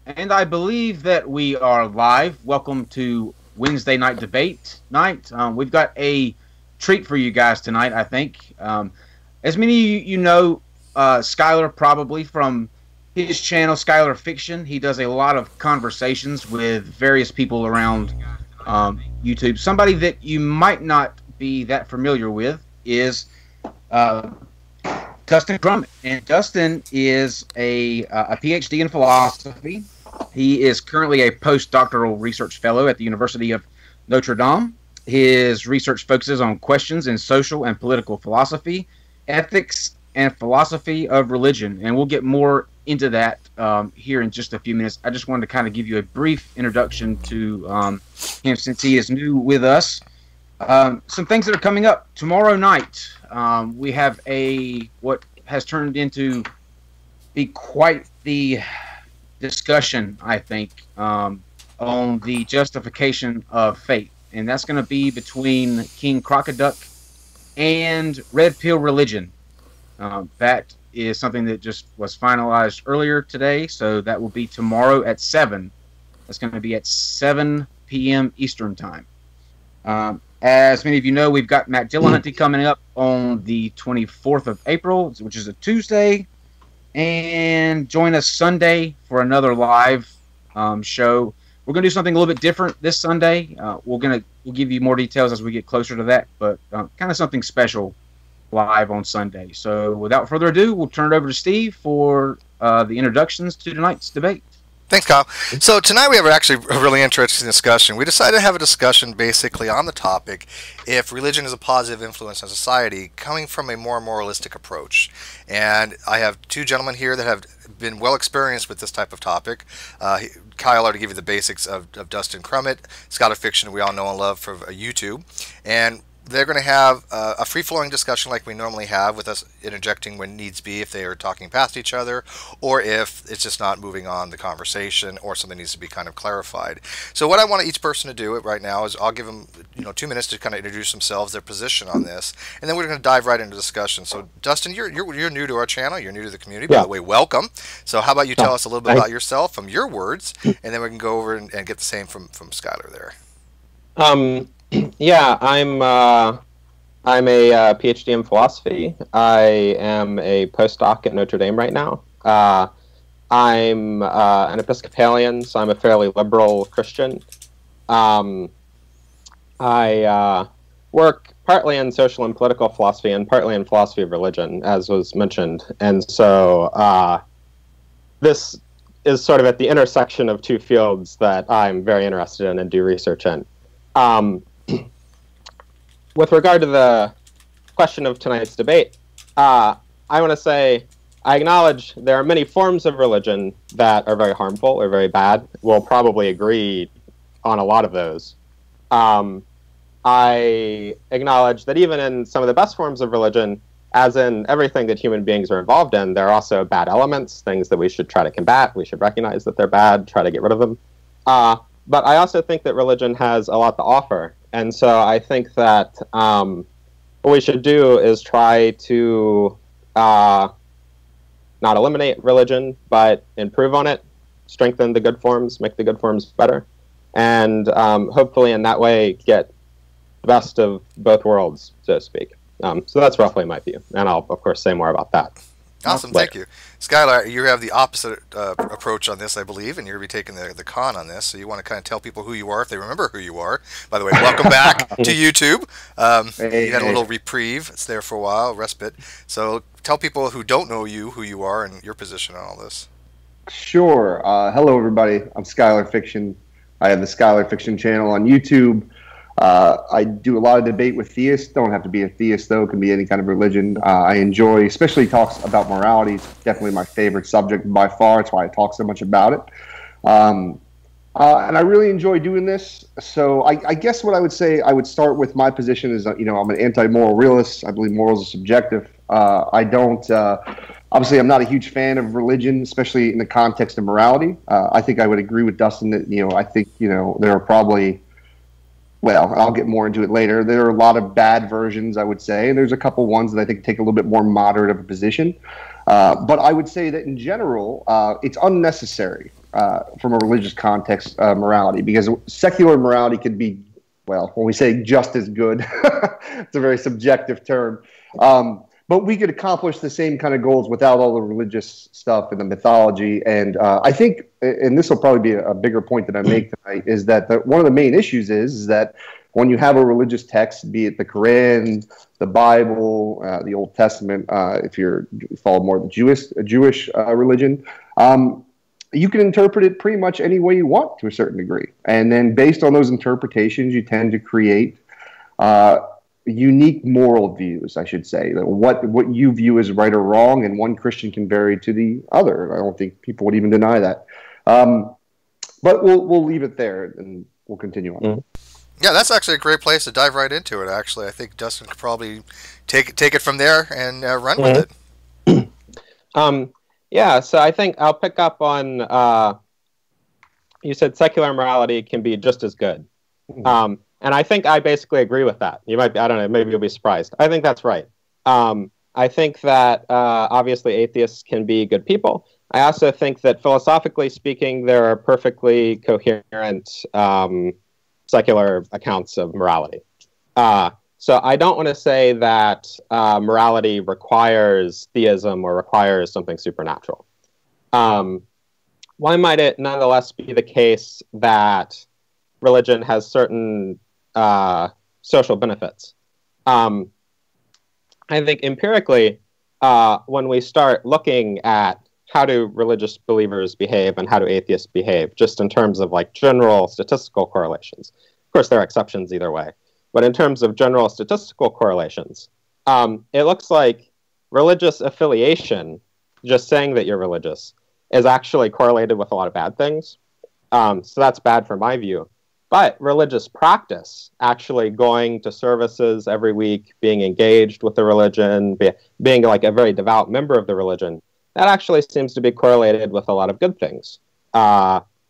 And I believe that we are live. Welcome to Wednesday night debate night. We've got a treat for you guys tonight, I think. As many of you know, Skylar probably from his channel, Skylar Fiction. He does a lot of conversations with various people around YouTube. Somebody that you might not be that familiar with is Dustin Crummett. And Dustin is a PhD in philosophy. He is currently a postdoctoral research fellow at the University of Notre Dame. His research focuses on questions in social and political philosophy, ethics, and philosophy of religion. And we'll get more into that here in just a few minutes. I just wanted to kind of give you a brief introduction to him since he is new with us. Some things that are coming up tomorrow night. We have what has turned into be quite the discussion, I think, on the justification of faith, and that's going to be between King Crocoduck and Red Pill Religion. That is something that just was finalized earlier today, so that will be tomorrow at 7. That's going to be at 7 p.m. Eastern Time. As many of you know, we've got Matt Dillahunty coming up on the 24th of April, which is a Tuesday. And join us Sunday for another live show. We're going to do something a little bit different this Sunday. We'll give you more details as we get closer to that, but kind of something special live on Sunday. So without further ado, we'll turn it over to Steve for the introductions to tonight's debate. Thanks, Kyle. So tonight we have actually a really interesting discussion. We decided to have a discussion basically on the topic if religion is a positive influence on society coming from a more moralistic approach. And I have two gentlemen here that have been well experienced with this type of topic. Kyle already gave you the basics of Dustin Crummett, Scholar Fiction we all know and love for YouTube. And they're going to have a free-flowing discussion like we normally have, with us interjecting when needs be if they are talking past each other, or if it's just not moving on the conversation, or something needs to be kind of clarified. So what I want each person to do right now is I'll give them 2 minutes to kind of introduce themselves, their position on this, and then we're going to dive right into discussion. So Dustin, you're new to our channel, you're new to the community, by the way, welcome. So how about you tell us a little bit about yourself from your words, and then we can go over and get the same from Skylar there. Yeah, I'm a PhD in philosophy. I am a postdoc at Notre Dame right now. I'm an Episcopalian, so I'm a fairly liberal Christian. I work partly in social and political philosophy and partly in philosophy of religion, as was mentioned. And so this is sort of at the intersection of two fields that I'm very interested in and do research in. With regard to the question of tonight's debate, I want to say I acknowledge there are many forms of religion that are very harmful or very bad. We'll probably agree on a lot of those. I acknowledge that even in some of the best forms of religion, as in everything that human beings are involved in, there are also bad elements, things that we should try to combat. We should recognize that they're bad, try to get rid of them. But I also think that religion has a lot to offer. And so I think that what we should do is try to not eliminate religion, but improve on it, strengthen the good forms, make the good forms better, and hopefully in that way get the best of both worlds, so to speak. So that's roughly my view, and I'll, of course, say more about that. Awesome, thank you. Skylar, you have the opposite approach on this, I believe, and you're going to be taking the con on this, so you want to kind of tell people who you are, if they remember who you are. By the way, welcome back to YouTube. You had a little reprieve. It's there for a while, respite. So tell people who don't know you who you are and your position on all this. Sure. Hello, everybody. I'm Skylar Fiction. I have the Skylar Fiction channel on YouTube. I do a lot of debate with theists. Don't have to be a theist, though. It can be any kind of religion. I enjoy, especially talks about morality. It's definitely my favorite subject by far. It's why I talk so much about it. And I really enjoy doing this. So I guess what I would say, I would start with my position is, I'm an anti-moral realist. I believe morals are subjective. Obviously, I'm not a huge fan of religion, especially in the context of morality. I think I would agree with Dustin that, I think, there are probably, well, I'll get more into it later. There are a lot of bad versions, I would say, and there's a couple ones that I think take a little bit more moderate of a position. But I would say that in general, it's unnecessary. from a religious context, morality, because secular morality could be, well, when we say just as good, it's a very subjective term. But we could accomplish the same kind of goals without all the religious stuff and the mythology. And I think, and this will probably be a bigger point that I make tonight, is that one of the main issues is that when you have a religious text, be it the Quran, the Bible, the Old Testament, if you follow more the Jewish religion, you can interpret it pretty much any way you want to a certain degree. And then based on those interpretations, you tend to create unique moral views, I should say. What you view as right or wrong, and one Christian can vary to the other. I don't think people would even deny that. But we'll leave it there, and we'll continue on. Mm-hmm. Yeah, that's actually a great place to dive right into it, actually. I think Dustin could probably take it from there and run with it. Yeah, so I think I'll pick up on, you said secular morality can be just as good. And I think I basically agree with that. You might be, I don't know, maybe you'll be surprised. I think that's right. I think that obviously atheists can be good people. I also think that philosophically speaking, there are perfectly coherent secular accounts of morality. So I don't want to say that morality requires theism or requires something supernatural. Why might it nonetheless be the case that religion has certain social benefits? I think empirically, when we start looking at how do religious believers behave and how do atheists behave, just in terms of like general statistical correlations. Of course, there are exceptions either way. But in terms of general statistical correlations, it looks like religious affiliation, just saying that you're religious, is actually correlated with a lot of bad things. So that's bad from my view. But religious practice, actually going to services every week, being engaged with the religion, being like a very devout member of the religion, that actually seems to be correlated with a lot of good things.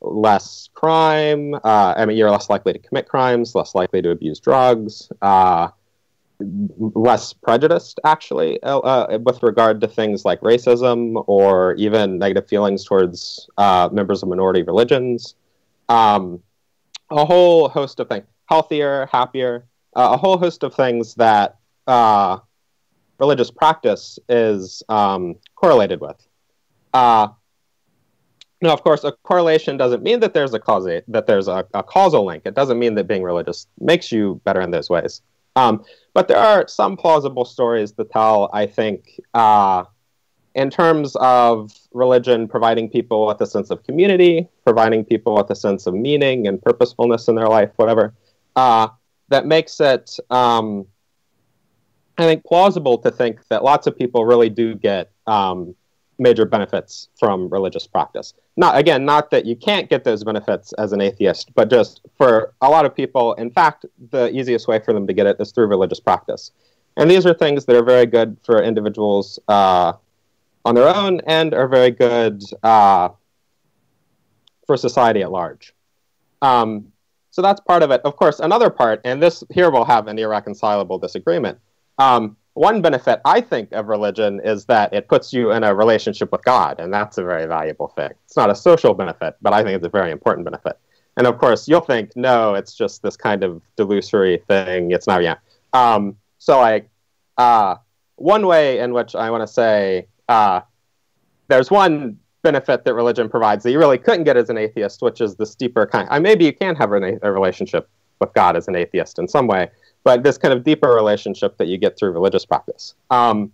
Less crime, you're less likely to commit crimes, less likely to abuse drugs, less prejudiced, actually, with regard to things like racism or even negative feelings towards members of minority religions. A whole host of things. Healthier, happier, a whole host of things that religious practice is correlated with. Now, of course, a correlation doesn't mean that there's a causal link. It doesn't mean that being religious makes you better in those ways. But there are some plausible stories to tell, I think, in terms of religion providing people with a sense of community, providing people with a sense of meaning and purposefulness in their life, whatever, that makes it, I think, plausible to think that lots of people really do get major benefits from religious practice. Not that you can't get those benefits as an atheist, but just for a lot of people, in fact, the easiest way for them to get it is through religious practice. And these are things that are very good for individuals on their own and are very good for society at large. So that's part of it. Of course, another part, and here we'll have an irreconcilable disagreement. One benefit, I think, of religion is that it puts you in a relationship with God, and that's a very valuable thing. It's not a social benefit, but I think it's a very important benefit. And of course, you'll think, no, it's just this kind of delusory thing. It's not, yeah. One way in which I want to say there's one benefit that religion provides that you really couldn't get as an atheist, which is the steeper kind. Maybe you can have a relationship with God as an atheist in some way, but this kind of deeper relationship that you get through religious practice. So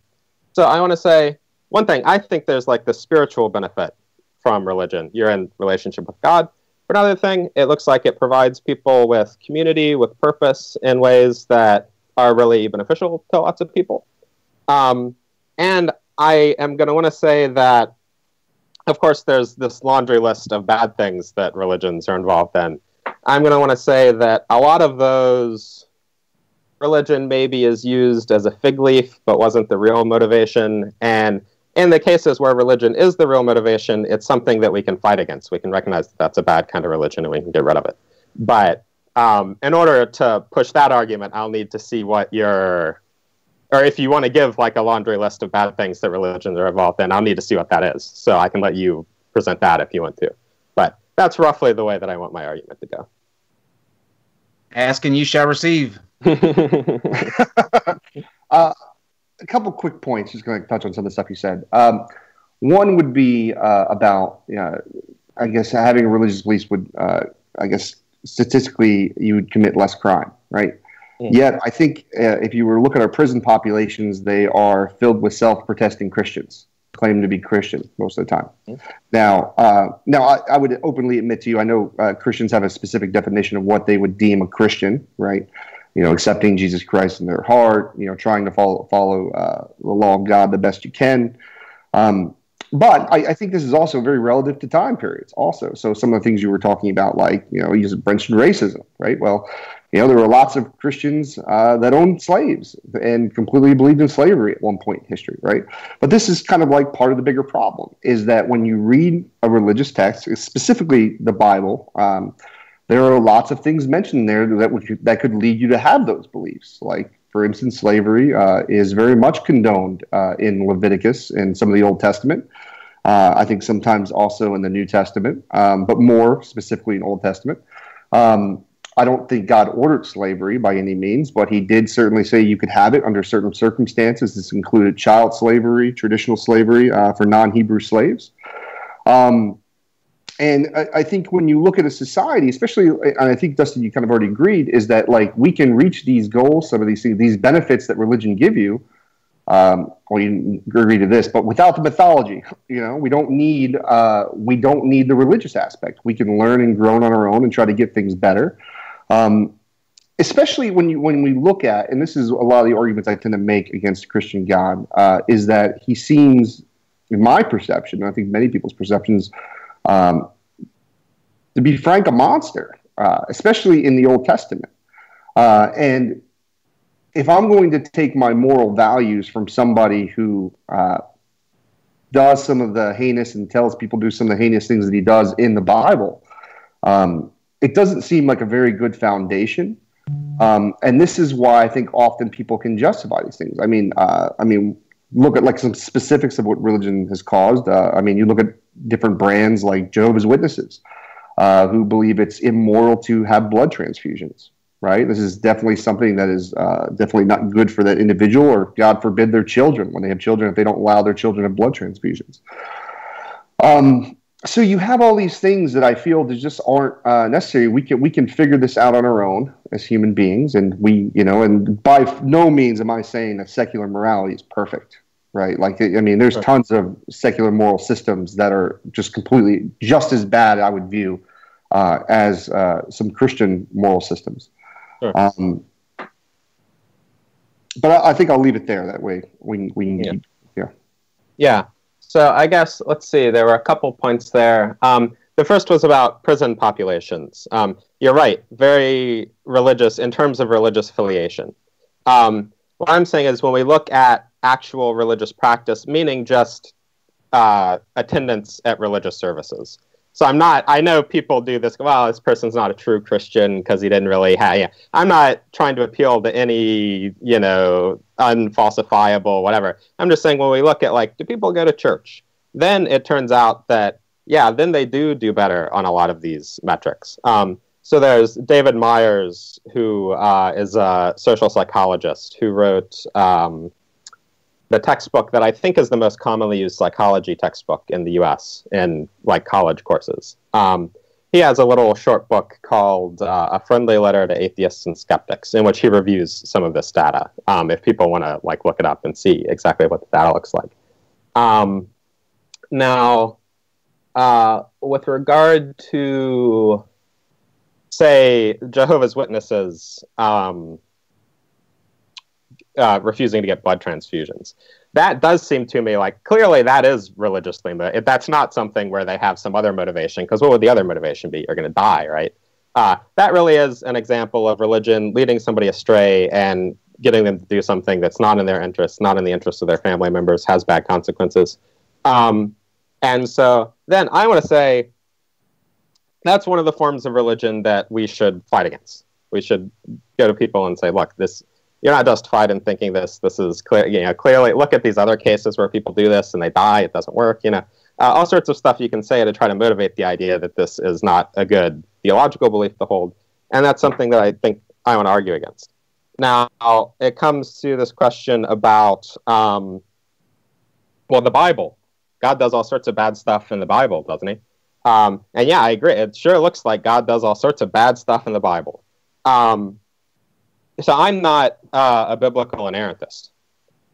I want to say one thing. I think there's like the spiritual benefit from religion. You're in relationship with God. For another thing, it looks like it provides people with community, with purpose in ways that are really beneficial to lots of people. And I am going to want to say that, of course, there's this laundry list of bad things that religions are involved in. I'm going to want to say that a lot of those, religion maybe is used as a fig leaf, but wasn't the real motivation. And in the cases where religion is the real motivation, it's something that we can fight against. We can recognize that that's a bad kind of religion and we can get rid of it. But in order to push that argument, I'll need to see what or if you want to give like a laundry list of bad things that religions are involved in, I'll need to see what that is. So I can let you present that if you want to. But That's roughly the way that I want my argument to go. Ask and you shall receive. A couple quick points. Just going to touch on some of the stuff you said. One would be about, I guess, having a religious belief would, I guess, statistically, you would commit less crime, right? Yet, I think if you were to look at our prison populations, they are filled with self-protesting Christians, claim to be Christian most of the time. Now, I would openly admit to you, I know Christians have a specific definition of what they would deem a Christian, right? Accepting Jesus Christ in their heart, trying to follow the law of God the best you can. But I think this is also very relative to time periods also. So some of the things you were talking about, like, you mentioned racism, right? Well, there were lots of Christians that owned slaves and completely believed in slavery at one point in history, right? But this is kind of like part of the bigger problem, is that when you read a religious text, specifically the Bible, there are lots of things mentioned there that could lead you to have those beliefs. Like, for instance, slavery is very much condoned in Leviticus and some of the Old Testament. I think sometimes also in the New Testament, but more specifically in Old Testament. I don't think God ordered slavery by any means, but he did certainly say you could have it under certain circumstances. This included child slavery, traditional slavery for non-Hebrew slaves. And I think when you look at a society, especially, and I think, Dustin, you kind of already agreed, is that, like, we can reach these goals, some of these things, these benefits that religion give you. Well, you agree to this, but without the mythology, we don't need the religious aspect. We can learn and grow on our own and try to get things better. Especially when we look at, and this is a lot of the arguments I tend to make against Christian God, is that he seems, in my perception, and I think many people's perceptions, to be frank, a monster, especially in the Old Testament. And if I'm going to take my moral values from somebody who does some of the heinous and tells people to do some of the heinous things that he does in the Bible, it doesn't seem like a very good foundation. And this is why I think often people can justify these things. I mean, look at, like, some specifics of what religion has caused. You look at different brands like Jehovah's Witnesses, who believe it's immoral to have blood transfusions, right? This is definitely something that is definitely not good for that individual, or, God forbid, their children, when they have children, if they don't allow their children to have blood transfusions. So you have all these things that I feel that just aren't necessary. We can figure this out on our own as human beings, and and by no means am I saying that secular morality is perfect, right? Like, there's tons of secular moral systems that are just completely just as bad, I would view, as some Christian moral systems. Sure. But I think I'll leave it there. That way we can Yeah. So I guess, let's see, there were a couple points there. The first was about prison populations. You're right, very religious in terms of religious affiliation. What I'm saying is, when we look at actual religious practice, meaning just attendance at religious services. So I know people do this, well, this person's not a true Christian because he didn't really have, I'm not trying to appeal to any, unfalsifiable, whatever. I'm just saying, when we look at, like, do people go to church? Then it turns out that, then they do better on a lot of these metrics. So there's David Myers, who is a social psychologist, who wrote the textbook that I think is the most commonly used psychology textbook in the U.S. in, like, college courses. He has a little short book called A Friendly Letter to Atheists and Skeptics, in which he reviews some of this data, if people want to, like, look it up and see exactly what the data looks like. Now, with regard to, say, Jehovah's Witnesses refusing to get blood transfusions, that does seem to me like, clearly that is religiously motivated. That's not something where they have some other motivation, because what would the other motivation be? You're going to die, right? That really is an example of religion leading somebody astray and getting them to do something that's not in their interest, not in the interest of their family members, has bad consequences. And so then I want to say that's one of the forms of religion that we should fight against. We should go to people and say, look, you're not justified in thinking this. This is clear. Clearly, look at these other cases where people do this and they die. It doesn't work. all sorts of stuff you can say to try to motivate the idea that this is not a good theological belief to hold. And that's something that I think I want to argue against. Now, it comes to this question about, the Bible. God does all sorts of bad stuff in the Bible, doesn't he? And yeah, I agree. It sure looks like God does all sorts of bad stuff in the Bible. So I'm not a biblical inerrantist.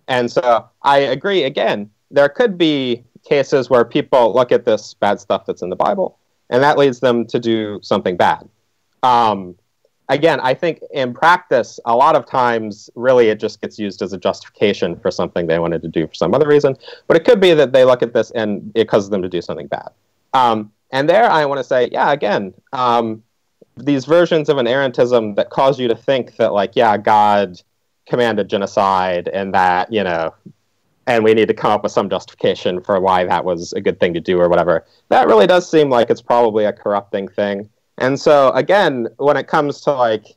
And so I agree, again, there could be cases where people look at this bad stuff that's in the Bible, and that leads them to do something bad. Again, I think in practice, a lot of times, really, it just gets used as a justification for something they wanted to do for some other reason. But it could be that they look at this and it causes them to do something bad. And there, I want to say, yeah, again, these versions of inerrantism that cause you to think that, like, yeah, God commanded genocide and that, and we need to come up with some justification for why that was a good thing to do or whatever. That really does seem like it's probably a corrupting thing. And so, again, when it comes to, like,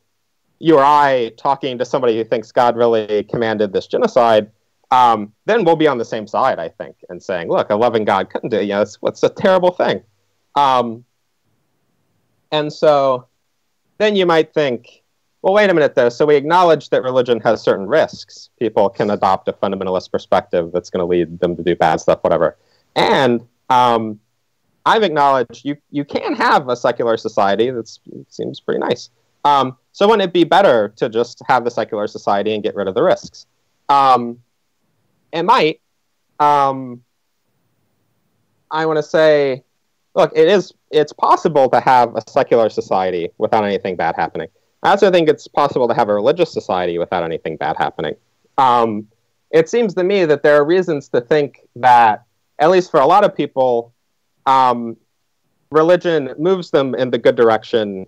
you or I talking to somebody who thinks God really commanded this genocide, then we'll be on the same side, I think, and saying, look, a loving God couldn't do it. It's a terrible thing. And so then you might think, well, wait a minute, though. So we acknowledge that religion has certain risks. People can adopt a fundamentalist perspective that's going to lead them to do bad stuff, whatever. And I've acknowledged you can have a secular society that seems pretty nice. So wouldn't it be better to just have the secular society and get rid of the risks? It might. I want to say, look, it's possible to have a secular society without anything bad happening. I also think it's possible to have a religious society without anything bad happening. It seems to me that there are reasons to think that, at least for a lot of people, religion moves them in the good direction.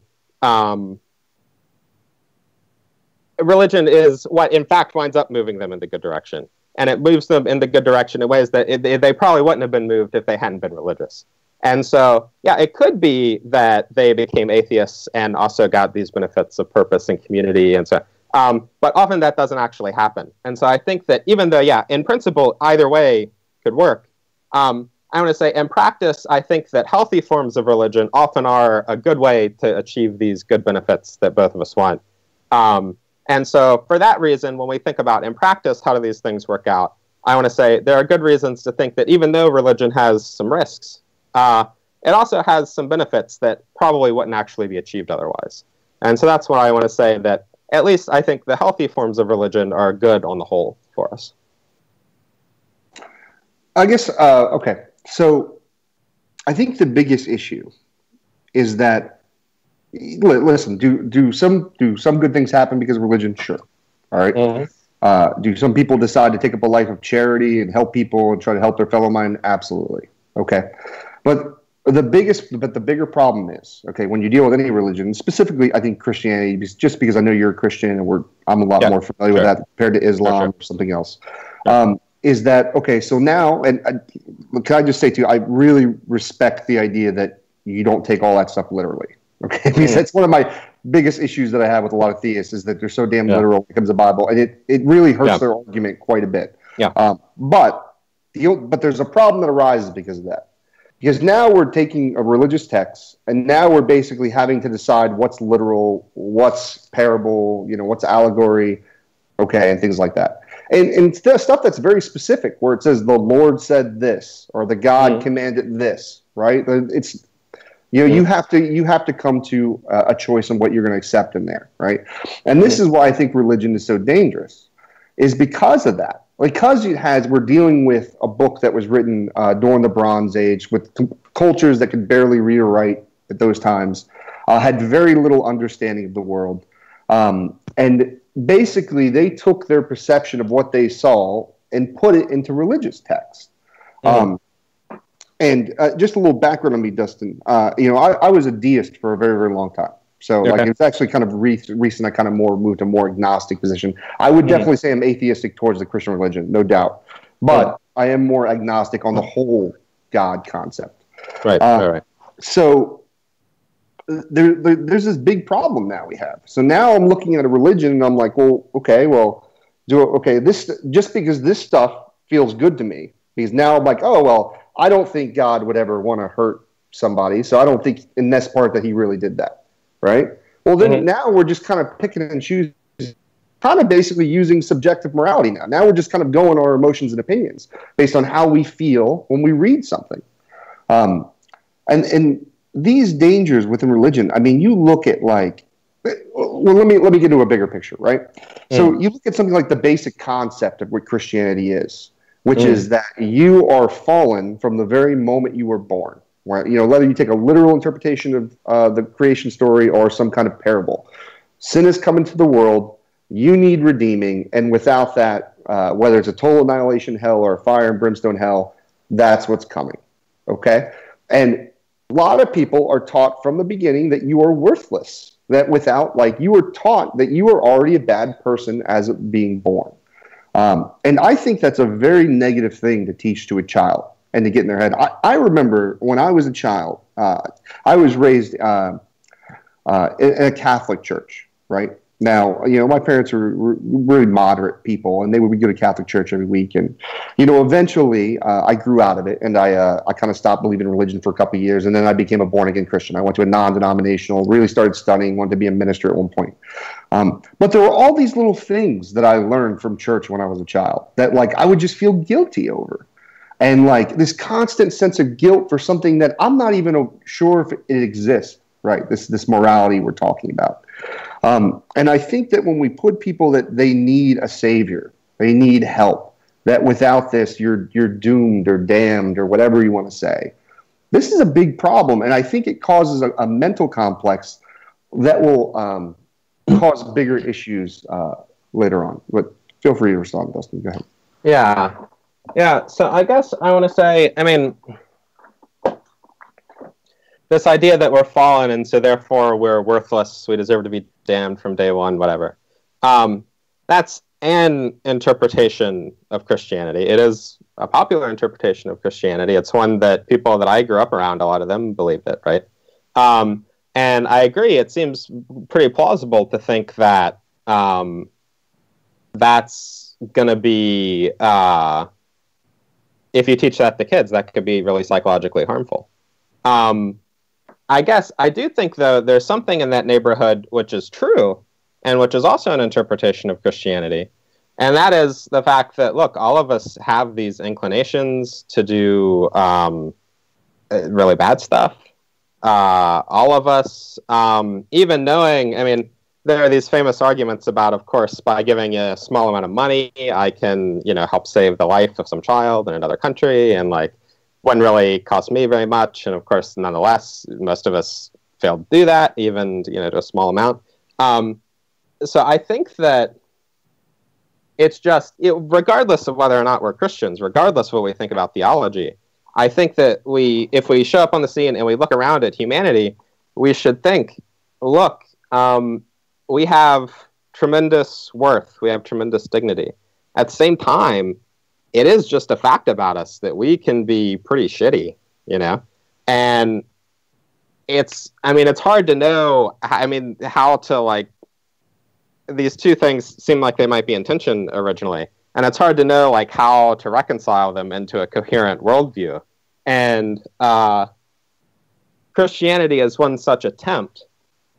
Religion is what, in fact, winds up moving them in the good direction. And it moves them in the good direction in ways that they probably wouldn't have been moved if they hadn't been religious. And so, yeah, it could be that they became atheists and also got these benefits of purpose and community and so but often that doesn't actually happen. And so I think that even though, yeah, in principle, either way could work, I want to say in practice, I think that healthy forms of religion often are a good way to achieve these good benefits that both of us want. And so for that reason, when we think about in practice, how do these things work out, I want to say there are good reasons to think that even though religion has some risks, it also has some benefits that probably wouldn't actually be achieved otherwise. And so that's why I want to say that at least I think the healthy forms of religion are good on the whole for us. I guess, okay. So I think the biggest issue is that, listen, do some good things happen because of religion? Sure. All right. Mm-hmm. Do some people decide to take up a life of charity and help people and try to help their fellow man? Absolutely. Okay. But the bigger problem is, okay, when you deal with any religion, specifically I think Christianity, just because I know you're a Christian and I'm a lot more familiar with that compared to Islam or something else, is that, okay, so now, and can I just say to you, I really respect the idea that you don't take all that stuff literally, okay? Because that's one of my biggest issues that I have with a lot of theists is that they're so damn literal when it comes to the Bible, and it really hurts their argument quite a bit. But there's a problem that arises because of that. Because now we're taking a religious text, and now we're basically having to decide what's literal, what's parable, what's allegory, okay, and things like that. And stuff that's very specific, where it says the Lord said this, or the God commanded this, right? It's you have to come to a choice on what you're going to accept in there, right? And this is why I think religion is so dangerous, is because of that. Because we're dealing with a book that was written during the Bronze Age with cultures that could barely read or write at those times, had very little understanding of the world. And basically, they took their perception of what they saw and put it into religious text. And just a little background on me, Dustin. I was a deist for a very, very long time. So it's actually kind of recent I kind of moved to a more agnostic position. I would definitely say I'm atheistic towards the Christian religion, no doubt. But I am more agnostic on the whole God concept. Right. So there's this big problem now we have. So now I'm looking at a religion and I'm like, this just because this stuff feels good to me, because now I'm like, oh, well, I don't think God would ever want to hurt somebody, so I don't think in this part that he really did that, right? Well, then now we're just kind of picking and choosing, kind of basically using subjective morality now. Now we're just kind of going our emotions and opinions based on how we feel when we read something. And these dangers within religion, I mean, you look at like, well, let me get into a bigger picture, right? So you look at something like the basic concept of what Christianity is, which is that you are fallen from the very moment you were born. Right? You know, whether you take a literal interpretation of the creation story or some kind of parable, sin has come into the world. You need redeeming, and without that, whether it's a total annihilation hell or a fire and brimstone hell, that's what's coming. Okay, and a lot of people are taught from the beginning that you are worthless. That without, like, you were taught that you are already a bad person as being born, and I think that's a very negative thing to teach to a child. And to get in their head. I remember when I was a child, I was raised in a Catholic church, right? Now, you know, my parents were really moderate people, and they would go to Catholic church every week. And, you know, eventually I grew out of it, and I kind of stopped believing in religion for a couple of years, and then I became a born-again Christian. I went to a non-denominational, really started studying, wanted to be a minister at one point. But there were all these little things that I learned from church when I was a child that, like, I would just feel guilty over. And like this constant sense of guilt for something that I'm not even sure if it exists, right? This morality we're talking about. And I think that when we put people that they need a savior, they need help, that without this you're doomed or damned or whatever you want to say. This is a big problem, and I think it causes a mental complex that will cause bigger issues later on. But feel free to respond, Dustin. Go ahead. Yeah, so I guess I want to say, I mean, this idea that we're fallen and so therefore we're worthless, we deserve to be damned from day one, whatever. That's an interpretation of Christianity. It is a popular interpretation of Christianity. It's one that people that I grew up around, a lot of them believed it, right? And I agree, it seems pretty plausible to think that that's going to be... if you teach that to kids, that could be really psychologically harmful. I guess I do think, though, there's something in that neighborhood which is true and which is also an interpretation of Christianity. And that is the fact that, look, all of us have these inclinations to do really bad stuff. All of us, even knowing, I mean, there are these famous arguments about, of course, by giving a small amount of money, I can, you know, help save the life of some child in another country, and like, wouldn't really cost me very much. And of course, nonetheless, most of us fail to do that, even, you know, to a small amount. So I think that it's just, regardless of whether or not we're Christians, regardless of what we think about theology, I think that if we show up on the scene and we look around at humanity, we should think, look, we have tremendous worth. We have tremendous dignity. At the same time, it is just a fact about us that we can be pretty shitty, you know? And it's hard to know, how to, like, these two things seem like they might be in tension originally. And it's hard to know, like, how to reconcile them into a coherent worldview. And Christianity is one such attempt.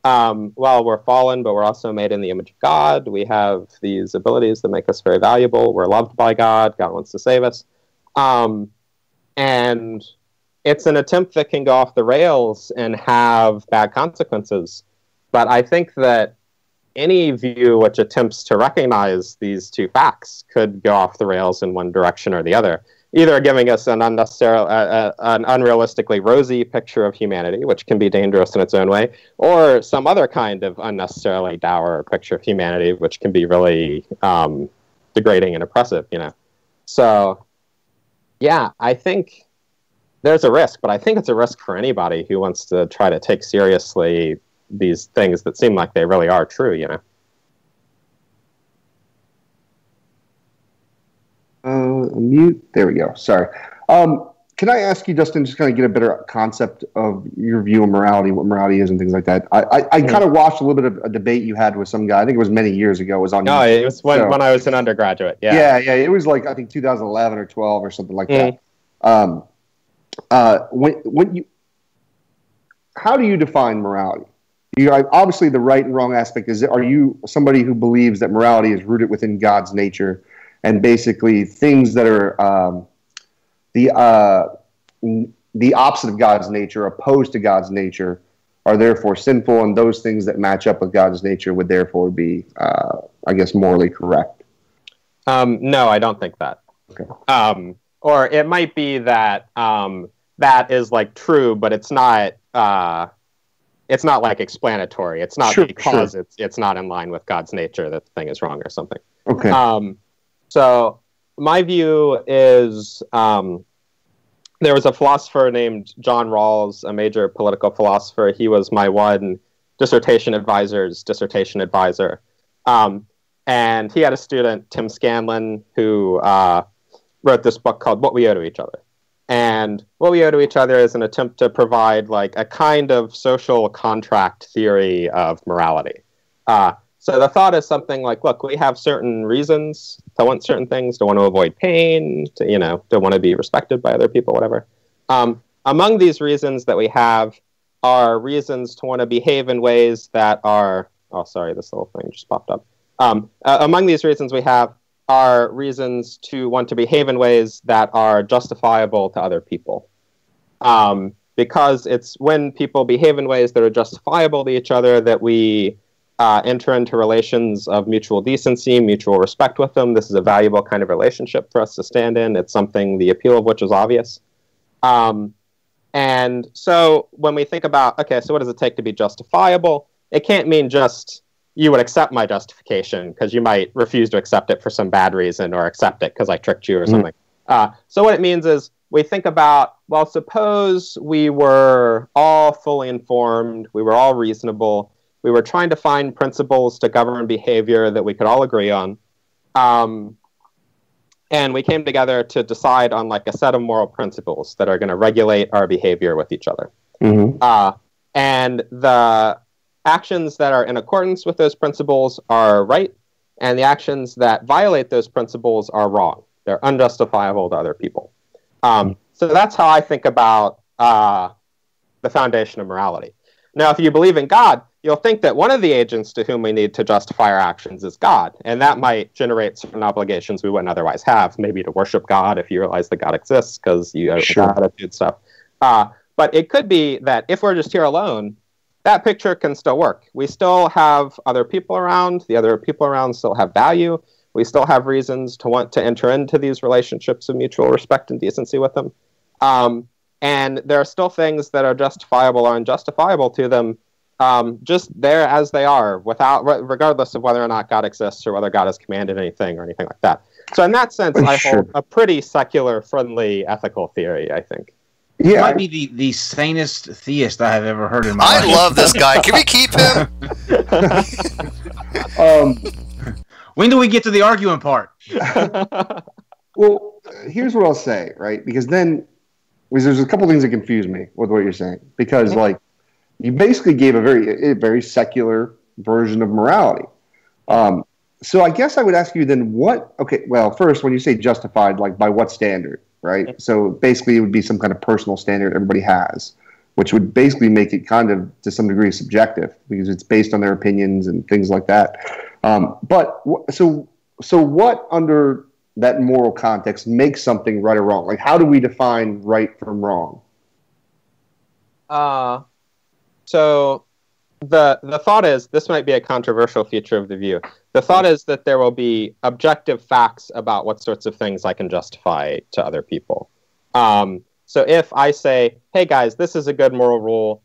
Well, we're fallen, but we're also made in the image of God. We have these abilities that make us very valuable. We're loved by God. God wants to save us. And it's an attempt that can go off the rails and have bad consequences. But I think that any view which attempts to recognize these two facts could go off the rails in one direction or the other, either giving us an unrealistically rosy picture of humanity, which can be dangerous in its own way, or some other kind of unnecessarily dour picture of humanity, which can be really degrading and oppressive, you know. So, yeah, I think there's a risk, but I think it's a risk for anybody who wants to try to take seriously these things that seem like they really are true, you know. Mute. There we go. Sorry. Can I ask you, Dustin, just kind of get a better concept of your view of morality, what morality is, and things like that? I kind of watched a little bit of a debate you had with some guy. I think it was many years ago. It was on. No, YouTube, it was when I was an undergraduate. Yeah. Yeah. It was like, I think 2011 or 12 or something like that. when you, how do you define morality? Obviously, the right and wrong aspect is, are you somebody who believes that morality is rooted within God's nature, and basically things that are the opposite of God's nature, opposed to God's nature, are therefore sinful, and those things that match up with God's nature would therefore be, I guess, morally correct? No, I don't think that. Okay. Or it might be that that is like true, but it's not like explanatory. It's not because it's not in line with God's nature that the thing is wrong or something. Okay. So my view is there was a philosopher named John Rawls, a major political philosopher. He was my one dissertation advisor's dissertation advisor. And he had a student, Tim Scanlon, who wrote this book called What We Owe to Each Other. And What We Owe to Each Other is an attempt to provide like a kind of social contract theory of morality. So the thought is something like, look, we have certain reasons to want certain things, to want to avoid pain, to, to want to be respected by other people, whatever. Among these reasons that we have are reasons to want to behave in ways that are, oh, sorry, this little thing just popped up. Among these reasons we have are reasons to want to behave in ways that are justifiable to other people. Because it's when people behave in ways that are justifiable to each other that we enter into relations of mutual decency, mutual respect with them. This is a valuable kind of relationship for us to stand in. It's something, the appeal of which is obvious. And so when we think about, okay, so what does it take to be justifiable? It can't mean just you would accept my justification, because you might refuse to accept it for some bad reason, or accept it because I tricked you or something. So what it means is we think about, well, suppose we were all fully informed, we were all reasonable, we were trying to find principles to govern behavior that we could all agree on. And we came together to decide on like a set of moral principles that are going to regulate our behavior with each other. And the actions that are in accordance with those principles are right, and the actions that violate those principles are wrong. They're unjustifiable to other people. So that's how I think about the foundation of morality. Now, if you believe in God, you'll think that one of the agents to whom we need to justify our actions is God, and that might generate certain obligations we wouldn't otherwise have, maybe to worship God if you realize that God exists, because you have attitude stuff. But it could be that if we're just here alone, that picture can still work. We still have other people around. The other people around still have value. We still have reasons to want to enter into these relationships of mutual respect and decency with them. And there are still things that are justifiable or unjustifiable to them, just there as they are, regardless of whether or not God exists or whether God has commanded anything or anything like that. So in that sense, I hold a pretty secular, friendly, ethical theory, I think. He might be the sanest theist I have ever heard in my life. I love this guy. Can we keep him? When do we get to the arguing part? Well, here's what I'll say, right? Because there's a couple things that confuse me with what you're saying. Because, like, you basically gave a very secular version of morality. So I guess I would ask you then first, when you say justified, like, by what standard? Right? So basically it would be some kind of personal standard everybody has, which would basically make it kind of, to some degree, subjective, because it's based on their opinions and things like that. So what under that moral context makes something right or wrong? Like, how do we define right from wrong? So the thought is, this might be a controversial feature of the view. The thought is that there will be objective facts about what sorts of things I can justify to other people. So if I say, hey guys, this is a good moral rule,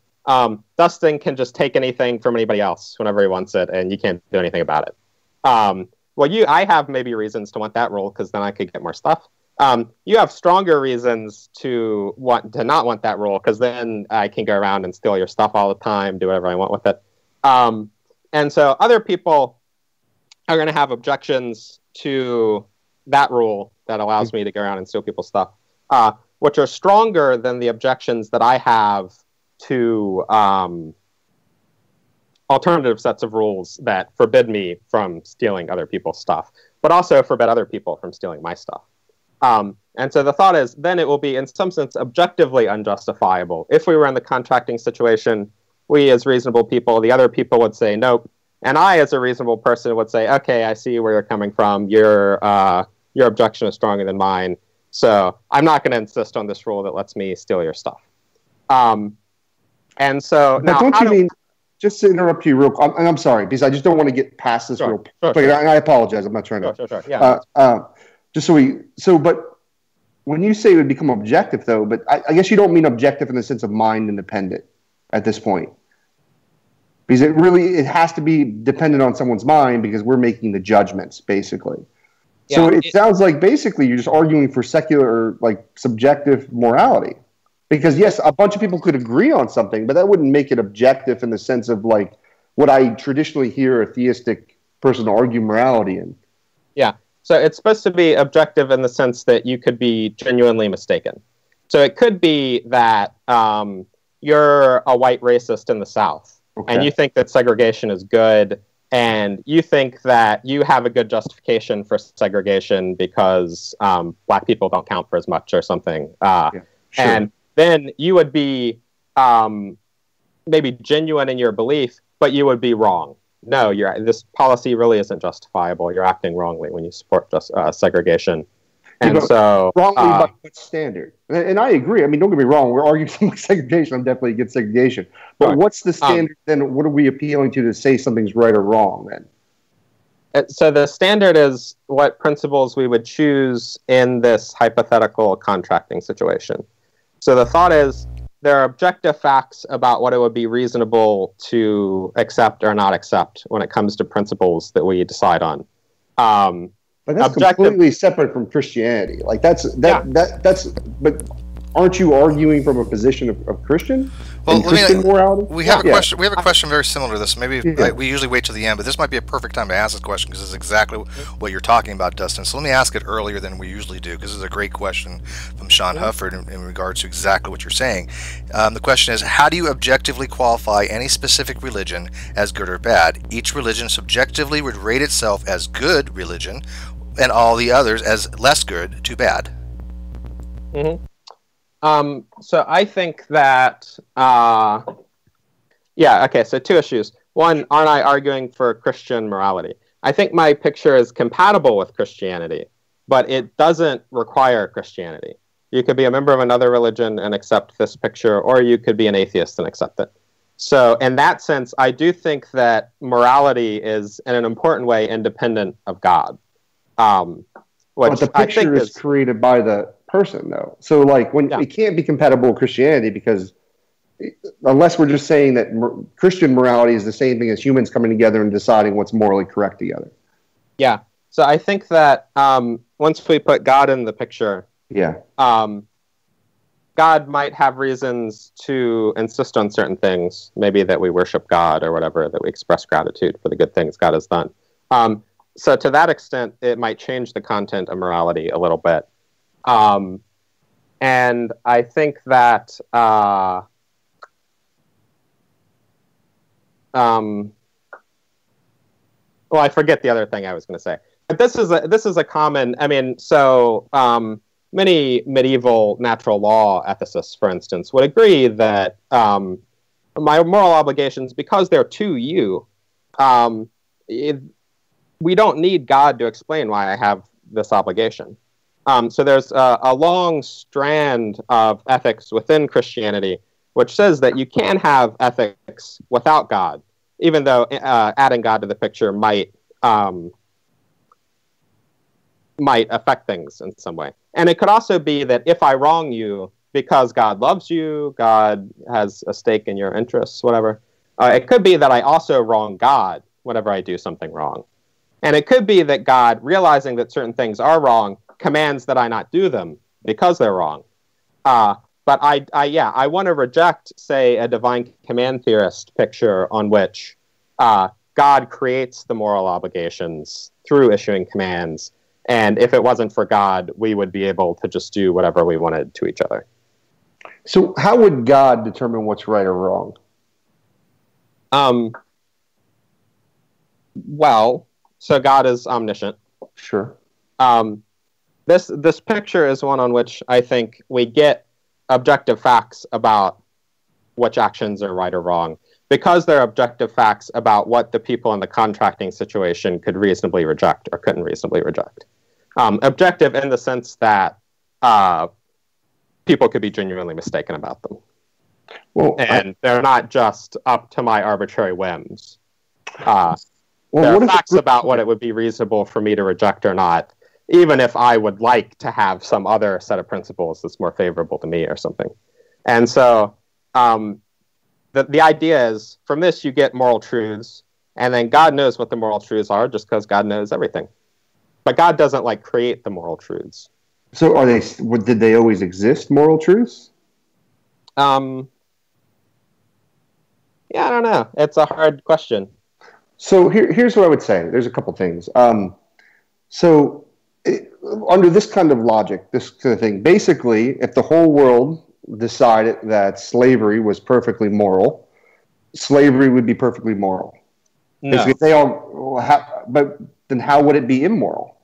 Dustin can just take anything from anybody else whenever he wants it, and you can't do anything about it. I have maybe reasons to want that rule, because then I could get more stuff. You have stronger reasons to not want that rule, because then I can go around and steal your stuff all the time, do whatever I want with it. And so other people are going to have objections to that rule that allows me to go around and steal people's stuff, which are stronger than the objections that I have to alternative sets of rules that forbid me from stealing other people's stuff, but also forbid other people from stealing my stuff. And so the thought is, then it will be, in some sense, objectively unjustifiable. If we were in the contracting situation, we as reasonable people, the other people would say, nope. And I, as a reasonable person, would say, okay, I see where you're coming from. Your objection is stronger than mine. So I'm not going to insist on this rule that lets me steal your stuff. And so but now, don't you mean, just to interrupt you real quick, and I'm sorry, because I just don't want to get past this real quick. And I apologize. I'm not trying to. Sure. Yeah. But when you say it would become objective, though, but I guess you don't mean objective in the sense of mind independent at this point. Because it has to be dependent on someone's mind because we're making the judgments, basically. Yeah, so it sounds like basically you're just arguing for secular, like subjective morality. Because yes, a bunch of people could agree on something, but that wouldn't make it objective in the sense of like what I traditionally hear a theistic person argue morality in. Yeah. So it's supposed to be objective in the sense that you could be genuinely mistaken. So it could be that you're a white racist in the South, and you think that segregation is good, and you think that you have a good justification for segregation because black people don't count for as much or something. Sure. And then you would be maybe genuine in your belief, but you would be wrong. No, this policy really isn't justifiable. You're acting wrongly when you support segregation. And so wrongly by what standard? And I agree. I mean, don't get me wrong. We're arguing for segregation. I'm definitely against segregation. But what's the standard then? What are we appealing to say something's right or wrong then? So the standard is what principles we would choose in this hypothetical contracting situation. So the thought is there are objective facts about what it would be reasonable to accept or not accept when it comes to principles that we decide on. But that's completely separate from Christianity. Like that's. But aren't you arguing from a position of Christian? Well, Christian morality? We have a question. We have a question very similar to this. Maybe we usually wait till the end, but this might be a perfect time to ask this question because it's exactly what you're talking about, Dustin. So let me ask it earlier than we usually do because this is a great question from Sean Hufford in regards to exactly what you're saying. The question is, how do you objectively qualify any specific religion as good or bad? Each religion subjectively would rate itself as good religion, and all the others as less good to bad. Mm-hmm. So I think that, so two issues. One, aren't I arguing for Christian morality? I think my picture is compatible with Christianity, but it doesn't require Christianity. You could be a member of another religion and accept this picture, or you could be an atheist and accept it. So in that sense, I do think that morality is, in an important way, independent of God. But the picture is created by the person, though. So, like, it can't be compatible with Christianity because unless we're just saying that Christian morality is the same thing as humans coming together and deciding what's morally correct together. Yeah. So I think that once we put God in the picture, God might have reasons to insist on certain things, maybe that we worship God or whatever, that we express gratitude for the good things God has done. So to that extent, it might change the content of morality a little bit. And I think that I forget the other thing I was going to say. But this is a common. I mean, so many medieval natural law ethicists, for instance, would agree that my moral obligations, because they're to you, we don't need God to explain why I have this obligation. So there's a long strand of ethics within Christianity which says that you can have ethics without God, even though adding God to the picture might affect things in some way. And it could also be that if I wrong you because God loves you, God has a stake in your interests, whatever, it could be that I also wrong God whenever I do something wrong. And it could be that God, realizing that certain things are wrong, commands that I not do them because they're wrong. But I want to reject, say, a divine command theorist picture on which God creates the moral obligations through issuing commands. And if it wasn't for God, we would be able to just do whatever we wanted to each other. So how would God determine what's right or wrong? Well, so God is omniscient. Sure. This picture is one on which I think we get objective facts about which actions are right or wrong, because they're objective facts about what the people in the contracting situation could reasonably reject or couldn't reasonably reject. Objective in the sense that people could be genuinely mistaken about them. Well, and they're not just up to my arbitrary whims. There are facts about what it would be reasonable for me to reject or not, even if I would like to have some other set of principles that's more favorable to me or something. And so the idea is, from this you get moral truths, and then God knows what the moral truths are just because God knows everything. But God doesn't like create the moral truths. So did they always exist, moral truths? Yeah, I don't know. It's a hard question. So here's what I would say. There's a couple things. Under this kind of logic, this kind of thing, basically, if the whole world decided that slavery was perfectly moral, slavery would be perfectly moral. No. If they all, but then how would it be immoral?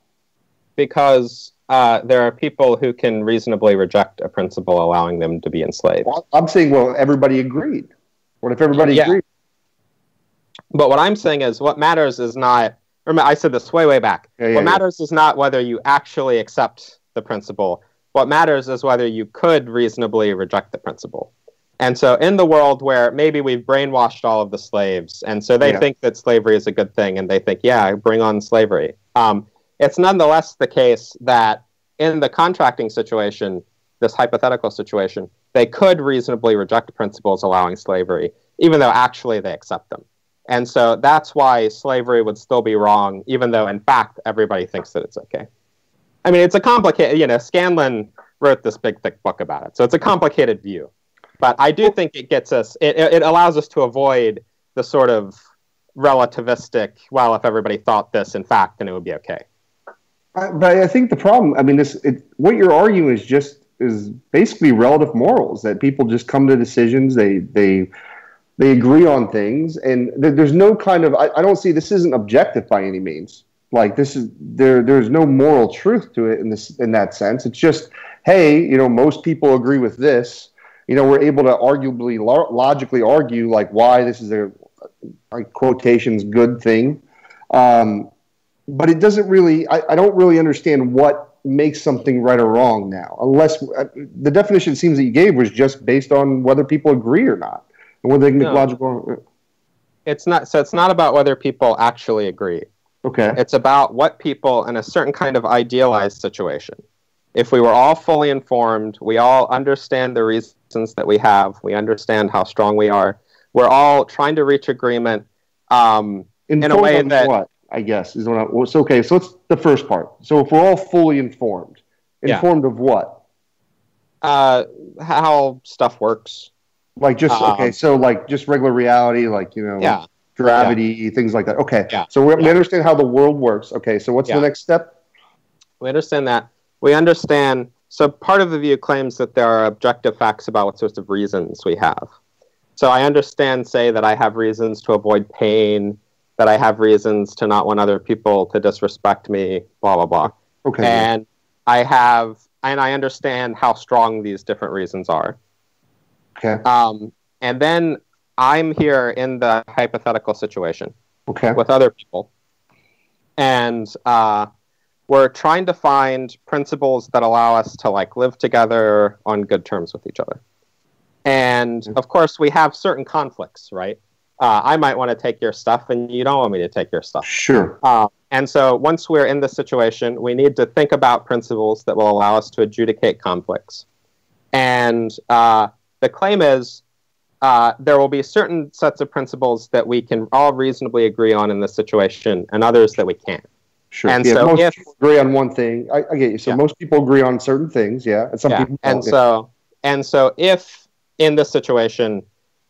Because there are people who can reasonably reject a principle allowing them to be enslaved. Well, I'm saying, everybody agreed. What if everybody agreed? But what I'm saying is, what matters is not, remember I said this way back, what matters is not whether you actually accept the principle. What matters is whether you could reasonably reject the principle. And so in the world where maybe we've brainwashed all of the slaves, and so they think that slavery is a good thing, and they think, bring on slavery. It's nonetheless the case that in the contracting situation, this hypothetical situation, they could reasonably reject principles allowing slavery, even though actually they accept them. And so that's why slavery would still be wrong, even though, in fact, everybody thinks that it's okay. I mean, it's a complicated, Scanlon wrote this big, thick book about it, so it's a complicated view. But I do think it gets us, it allows us to avoid the sort of relativistic, well, if everybody thought this, in fact, then it would be okay. But I think the problem, I mean, what you're arguing is basically relative morals, that people just come to decisions, they agree on things, and there's no kind of, I don't see, this isn't objective by any means. Like there's no moral truth to it in that sense. It's just, hey, most people agree with this. We're able to arguably logically argue like why this is a quotations good thing. But it doesn't really, I don't really understand what makes something right or wrong now, unless the definition it seems that you gave was just based on whether people agree or not, and whether they can make logical. It's not about whether people actually agree. Okay. It's about what people in a certain kind of idealized situation. If we were all fully informed, we all understand the reasons that we have, we understand how strong we are, we're all trying to reach agreement in a way that... What, I guess, is what it's okay. So it's the first part. So if we're all fully informed of what? How stuff works. Like just, so like just regular reality, like, gravity, things like that. Okay, so we understand how the world works. Okay, so what's the next step? We understand that. We understand, so part of the view claims that there are objective facts about what sorts of reasons we have. So I understand, say, that I have reasons to avoid pain, that I have reasons to not want other people to disrespect me, blah, blah, blah. Okay. And I understand how strong these different reasons are. Okay. And then I'm here in the hypothetical situation with other people. And we're trying to find principles that allow us to live together on good terms with each other. And of course, we have certain conflicts, right? I might want to take your stuff, and you don't want me to take your stuff. Sure. And so once we're in this situation, we need to think about principles that will allow us to adjudicate conflicts. And the claim is there will be certain sets of principles that we can all reasonably agree on in this situation, and others that we can't. Sure. And so most people agree on one thing. I get you. So most people agree on certain things, and some people don't. And so if in this situation,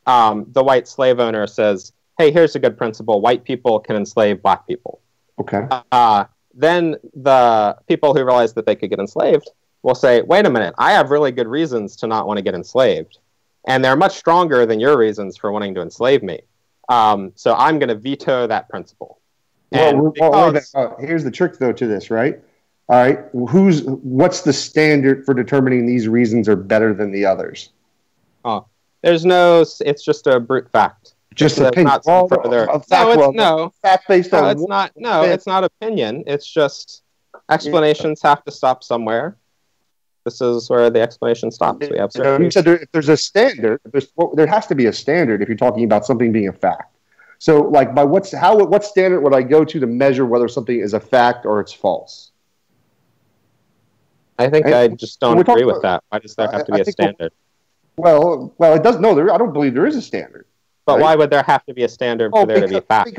the white slave owner says, hey, here's a good principle. White people can enslave black people. Okay. Then the people who realize that they could get enslaved will say, wait a minute, I have really good reasons to not want to get enslaved. And they're much stronger than your reasons for wanting to enslave me. So I'm going to veto that principle. Well, here's the trick, though, to this, right? All right, what's the standard for determining these reasons are better than the others? Oh, there's no. It's just a brute fact. Just There's opinion. not some further. Fact based on. No, it's not. No, it's not opinion. It's just explanations have to stop somewhere. This is where the explanation stops. We have you said if there's a standard, there has to be a standard if you're talking about something being a fact. So, like, by what standard would I go to measure whether something is a fact or it's false? I think I just don't agree with that. Why does there have to be a standard? Well, it does. No, I don't believe there is a standard. But why would there have to be a standard for there to be a fact?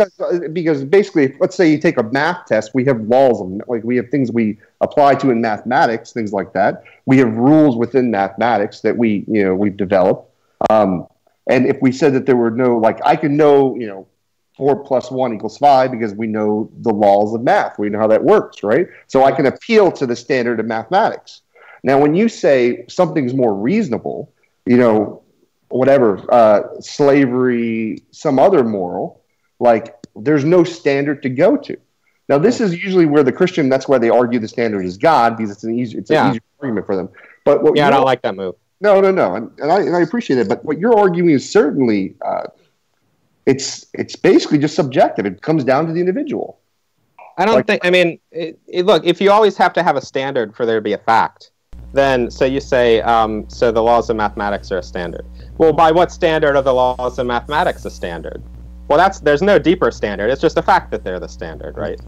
Because basically, let's say you take a math test, we have laws, like we have things we apply to in mathematics, things like that. We have rules within mathematics that we've developed. And if we said that there were no, like, I can know, 4 + 1 = 5 because we know the laws of math. We know how that works, right? So I can appeal to the standard of mathematics. Now, when you say something's more reasonable, whatever, slavery, some other moral, like, there's no standard to go to. Now, this is usually where the Christian, that's why they argue the standard is God, because it's an easier argument for them. But I don't like that move. No, and I appreciate it. But what you're arguing is certainly, it's basically just subjective. It comes down to the individual. I don't think, look, if you always have to have a standard for there to be a fact, then, so you say, so the laws of mathematics are a standard. Well, by what standard are the laws of mathematics a standard? Well, there's no deeper standard. It's just a fact that they're the standard, right?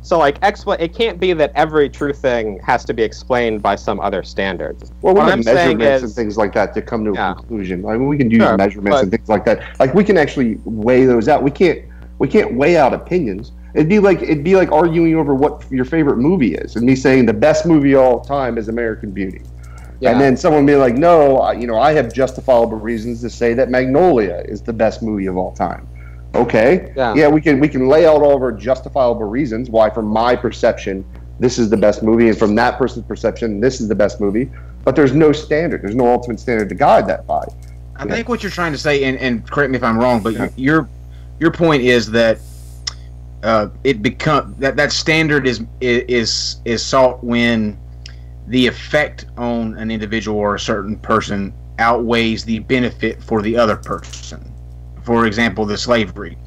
So, like, it can't be that every true thing has to be explained by some other standard. Well, we have measurements and things like that to come to a conclusion. I mean, we can use measurements and things like that. Like, we can actually weigh those out. We can't weigh out opinions. It'd be like arguing over what your favorite movie is, and me saying the best movie of all time is American Beauty. Yeah. And then someone be like, no, I have justifiable reasons to say that Magnolia is the best movie of all time. Okay. Yeah, we can lay out all of our justifiable reasons why, from my perception, this is the best movie, and from that person's perception, this is the best movie. But there's no standard. There's no ultimate standard to guide that by. I think what you're trying to say, and correct me if I'm wrong, but your point is that that standard is sought when the effect on an individual or a certain person outweighs the benefit for the other person. For example, the slavery.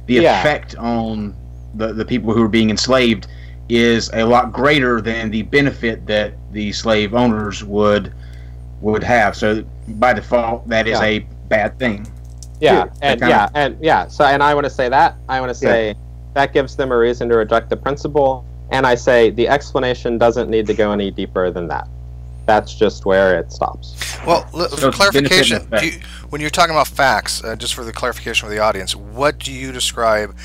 The effect on the people who are being enslaved is a lot greater than the benefit that the slave owners would have. So by default, that is a bad thing. So I want to say that. I want to say that gives them a reason to reject the principle. And I say the explanation doesn't need to go any deeper than that. That's just where it stops. Well, for clarification, when you're talking about facts, just for the clarification for the audience, what do you describe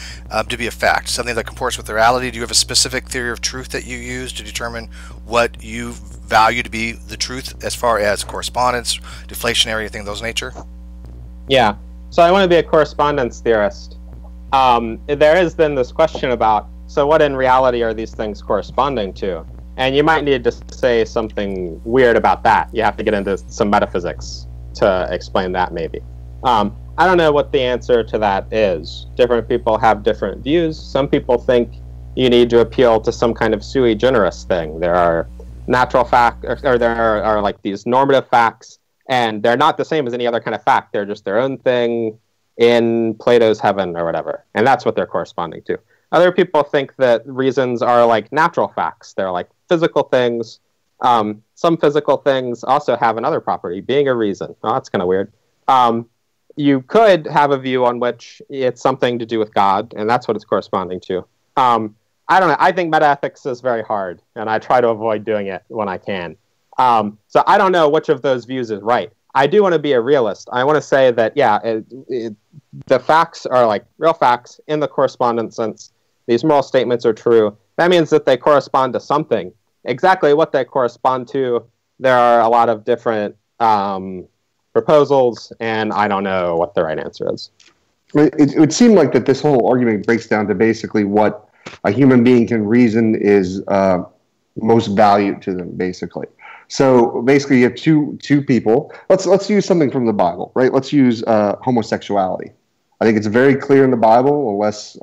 to be a fact? Something that comports with reality? Do you have a specific theory of truth that you use to determine what you value to be the truth as far as correspondence, deflationary, anything of those nature? Yeah. So I want to be a correspondence theorist. There is then this question about, so what in reality are these things corresponding to? And you might need to say something weird about that. You have to get into some metaphysics to explain that, maybe. I don't know what the answer to that is. Different people have different views. Some people think you need to appeal to some kind of sui generis thing. There are natural facts, or there are like these normative facts, and they're not the same as any other kind of fact. They're just their own thing in Plato's heaven or whatever. And that's what they're corresponding to. Other people think that reasons are like natural facts. They're like physical things. Some physical things also have another property, being a reason. Oh, that's kind of weird. You could have a view on which it's something to do with God, and that's what it's corresponding to. I don't know. I think metaethics is very hard, and I try to avoid doing it when I can. So I don't know which of those views is right. I do want to be a realist. I want to say that, the facts are like real facts in the correspondence sense. These moral statements are true. That means that they correspond to something. Exactly what they correspond to, there are a lot of different proposals, and I don't know what the right answer is. It would seem like that this whole argument breaks down to basically what a human being can reason is most valued to them, basically. So basically, you have two people. Let's use something from the Bible, right? Let's use homosexuality. I think it's very clear in the Bible, unless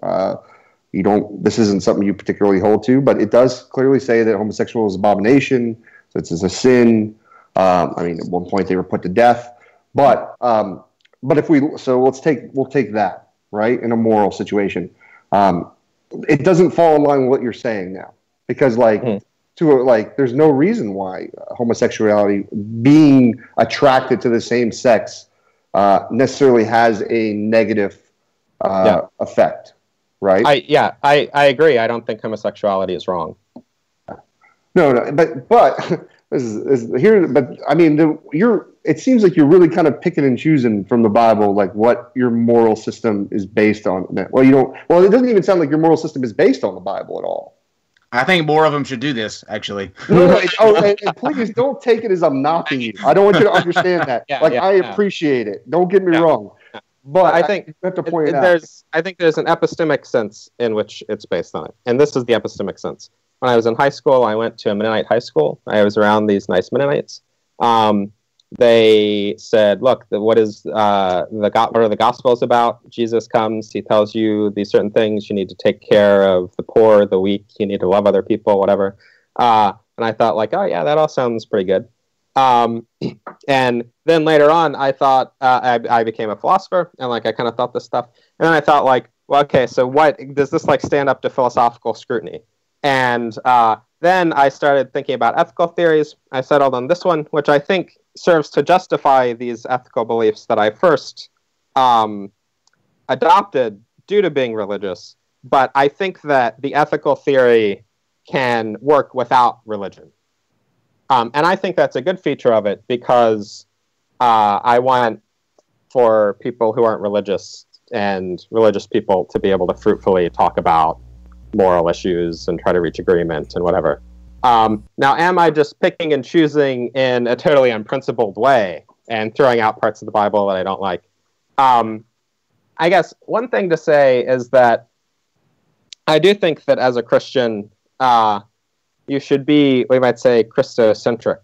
you don't. This isn't something you particularly hold to, but it does clearly say that homosexual is abomination. So it's a sin. I mean, at one point they were put to death, but if we'll take that, right, in a moral situation. It doesn't fall in line with what you're saying now, because there's no reason why homosexuality, being attracted to the same sex, necessarily has a negative effect, right? I agree. I don't think homosexuality is wrong. No, but this is here. But I mean, it seems like you're really kind of picking and choosing from the Bible, like what your moral system is based on. Well, you don't. Well, it doesn't even sound like your moral system is based on the Bible at all. I think more of them should do this, actually. No, and please don't take it as I'm knocking you. I don't want you to understand that. I appreciate it. Don't get me wrong. But I think you have to point it out. I think there's an epistemic sense in which it's based on it, and this is the epistemic sense. When I was in high school, I went to a Mennonite high school. I was around these nice Mennonites. They said, "Look, what are the Gospels about? Jesus comes. He tells you these certain things. You need to take care of the poor, the weak. You need to love other people, whatever." And I thought, like, oh yeah, that all sounds pretty good. And then later on, I thought I became a philosopher, and I kind of thought this stuff. And then I thought, like, well, okay, so what does this stand up to philosophical scrutiny? And then I started thinking about ethical theories. I settled on this one, which I think serves to justify these ethical beliefs that I first adopted due to being religious. But I think that the ethical theory can work without religion. And I think that's a good feature of it, because I want for people who aren't religious and religious people to be able to fruitfully talk about moral issues and try to reach agreement and whatever. Now, am I just picking and choosing in a totally unprincipled way and throwing out parts of the Bible that I don't like? I guess one thing to say is that I do think that as a Christian, you should be, we might say, Christocentric.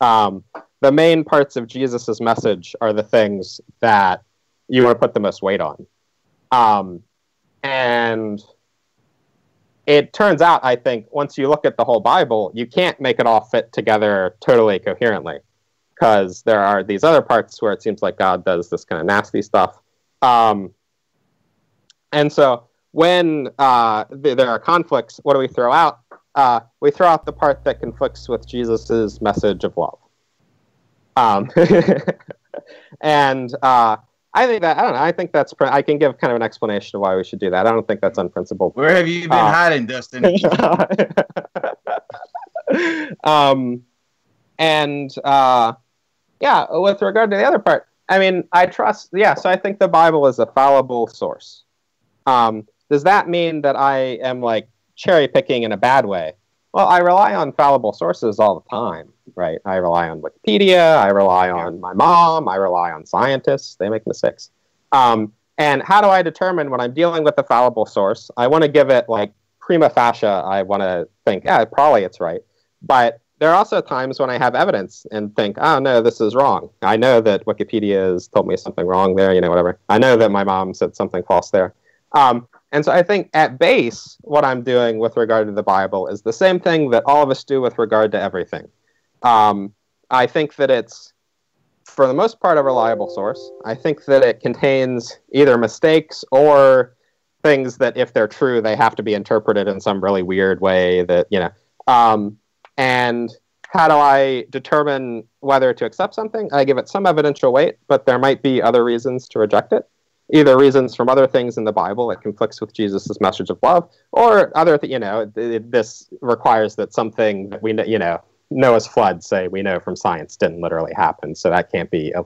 The main parts of Jesus' message are the things that you want to put the most weight on. And it turns out, I think, once you look at the whole Bible, you can't make it all fit together totally coherently, because there are these other parts where it seems like God does this kind of nasty stuff. And so when there are conflicts, what do we throw out? We throw out the part that conflicts with Jesus's message of love. And I think that, I don't know, I think that's, I can give kind of an explanation of why we should do that. I don't think that's unprincipled. Where have you been hiding, Dustin? Yeah, with regard to the other part, I mean, so I think the Bible is a fallible source. Does that mean that I am cherry picking in a bad way? Well, I rely on fallible sources all the time, right? I rely on Wikipedia, I rely on my mom, I rely on scientists. They make mistakes. And how do I determine when I'm dealing with a fallible source? I want to give it prima facie. I want to think, probably it's right. But there are also times when I have evidence and think, oh no, this is wrong. I know that Wikipedia has told me something wrong there, whatever. I know that my mom said something false there. And so I think at base, what I'm doing with regard to the Bible is the same thing that all of us do with regard to everything. I think that it's, for the most part, a reliable source. I think that it contains either mistakes or things that, if they're true, they have to be interpreted in some really weird way that, and how do I determine whether to accept something? I give it some evidential weight, but there might be other reasons to reject it. Either reasons from other things in the Bible that conflicts with Jesus' message of love, or other, this requires that something that we Noah's flood, say, we know from science didn't literally happen, so that can't be a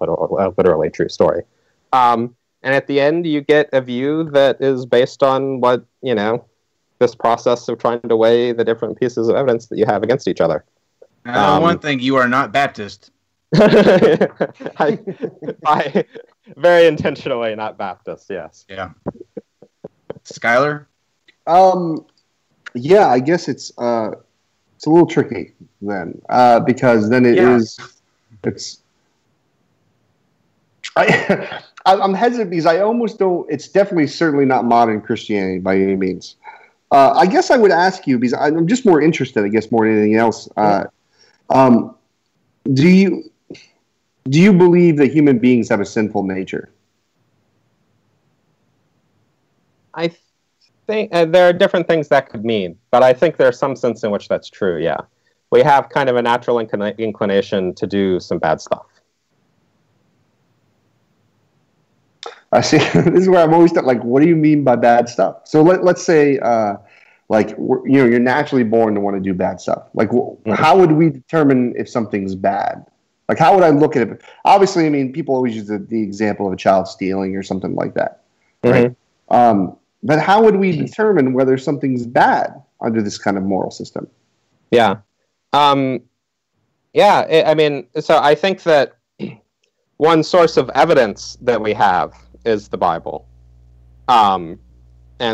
literally true story. And at the end, you get a view that is based on what, this process of trying to weigh the different pieces of evidence that you have against each other. One thing, you are not Baptist. I very intentionally not Baptist, yes. Yeah. Skylar? Yeah, I guess it's a little tricky then, because then I'm hesitant because I almost don't. It's definitely certainly not modern Christianity by any means. I guess I would ask you, because I'm just more interested, I guess, more than anything else. Um, do you believe that human beings have a sinful nature? I think there are different things that could mean, but I think there's some sense in which that's true, yeah. We have kind of a natural inclination to do some bad stuff. I see. This is where I'm always like, what do you mean by bad stuff? So let's say, you're naturally born to want to do bad stuff. Like, how would we determine if something's bad? Like, how would I look at it? Obviously, I mean, people always use the example of a child stealing or something like that, right? But how would we determine whether something's bad under this kind of moral system? Yeah. I mean, so I think that one source of evidence that we have is the Bible. And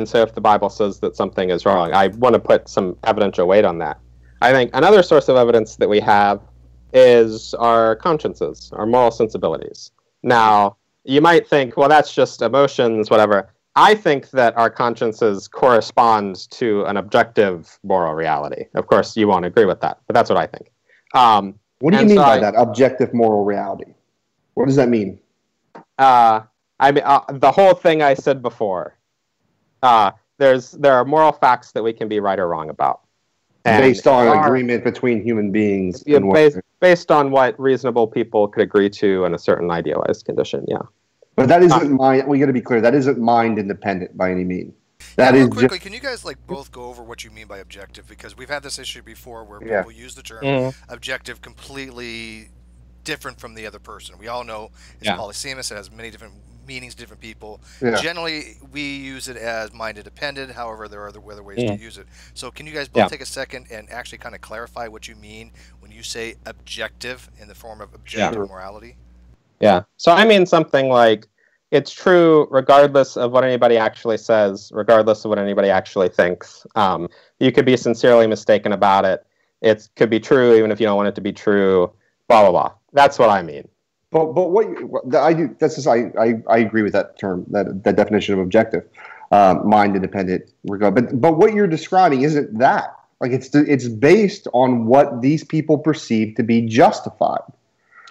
so if the Bible says that something is wrong, I want to put some evidential weight on that. I think another source of evidence that we have is our consciences, our moral sensibilities. Now, you might think, well, that's just emotions, whatever. I think that our consciences correspond to an objective moral reality. Of course, you won't agree with that, but that's what I think. What do you mean by that, objective moral reality? What does that mean? I mean, the whole thing I said before. There are moral facts that we can be right or wrong about. And based on agreement between human beings. Yeah, based on what reasonable people could agree to in a certain idealized condition, yeah. But that isn't mind. We got to be clear. That isn't mind independent by any means. That is real quickly. Can you guys both go over what you mean by objective? Because we've had this issue before where people use the term objective completely different from the other person. We all know it's polysemous. It has many different meanings to different people. Generally, we use it as mind independent. However, there are other ways to use it. So can you guys both take a second and actually kind of clarify what you mean when you say objective in the form of objective morality? Yeah. So I mean something like, it's true regardless of what anybody actually says, regardless of what anybody actually thinks. You could be sincerely mistaken about it. It could be true even if you don't want it to be true, blah, blah, blah. That's what I mean. But what I do, that's just, I agree with that term, that definition of objective, mind independent regard. But what you're describing isn't that. Like, it's based on what these people perceive to be justified.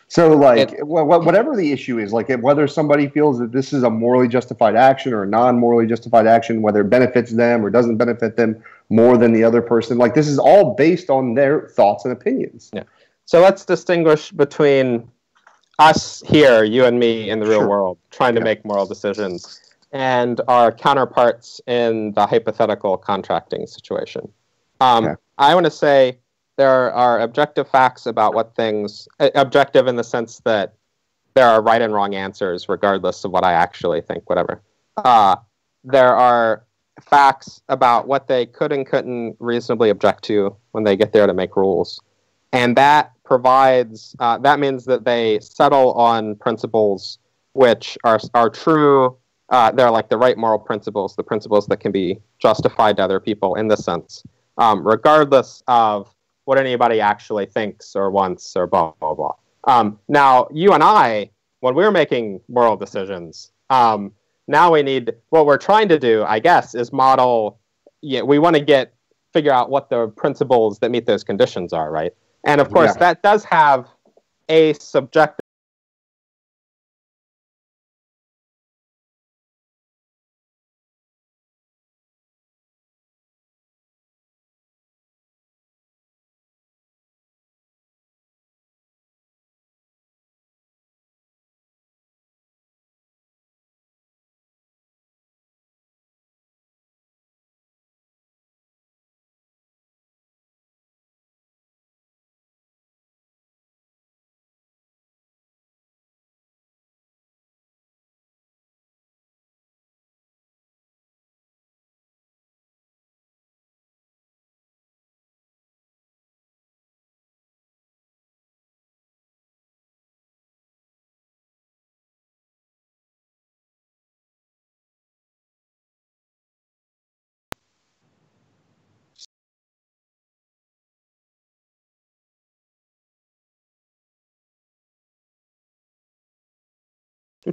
So, like, whatever the issue is, like whether somebody feels that this is a morally justified action or a non-morally justified action, whether it benefits them or doesn't benefit them more than the other person, like, this is all based on their thoughts and opinions. Yeah. So let's distinguish between us here, you and me, in the real world, trying to make moral decisions, and our counterparts in the hypothetical contracting situation. I want to say there are objective facts about what things, objective in the sense that there are right and wrong answers regardless of what I actually think, whatever. There are facts about what they could and couldn't reasonably object to when they get there to make rules. And that provides, that means that they settle on principles which are true. They're like the right moral principles, the principles that can be justified to other people in this sense, regardless of what anybody actually thinks or wants or blah, blah, blah. Now, you and I, when we're making moral decisions, now what we're trying to do, I guess, is model, we want to figure out what the principles that meet those conditions are, right? And of course, that does have a subjective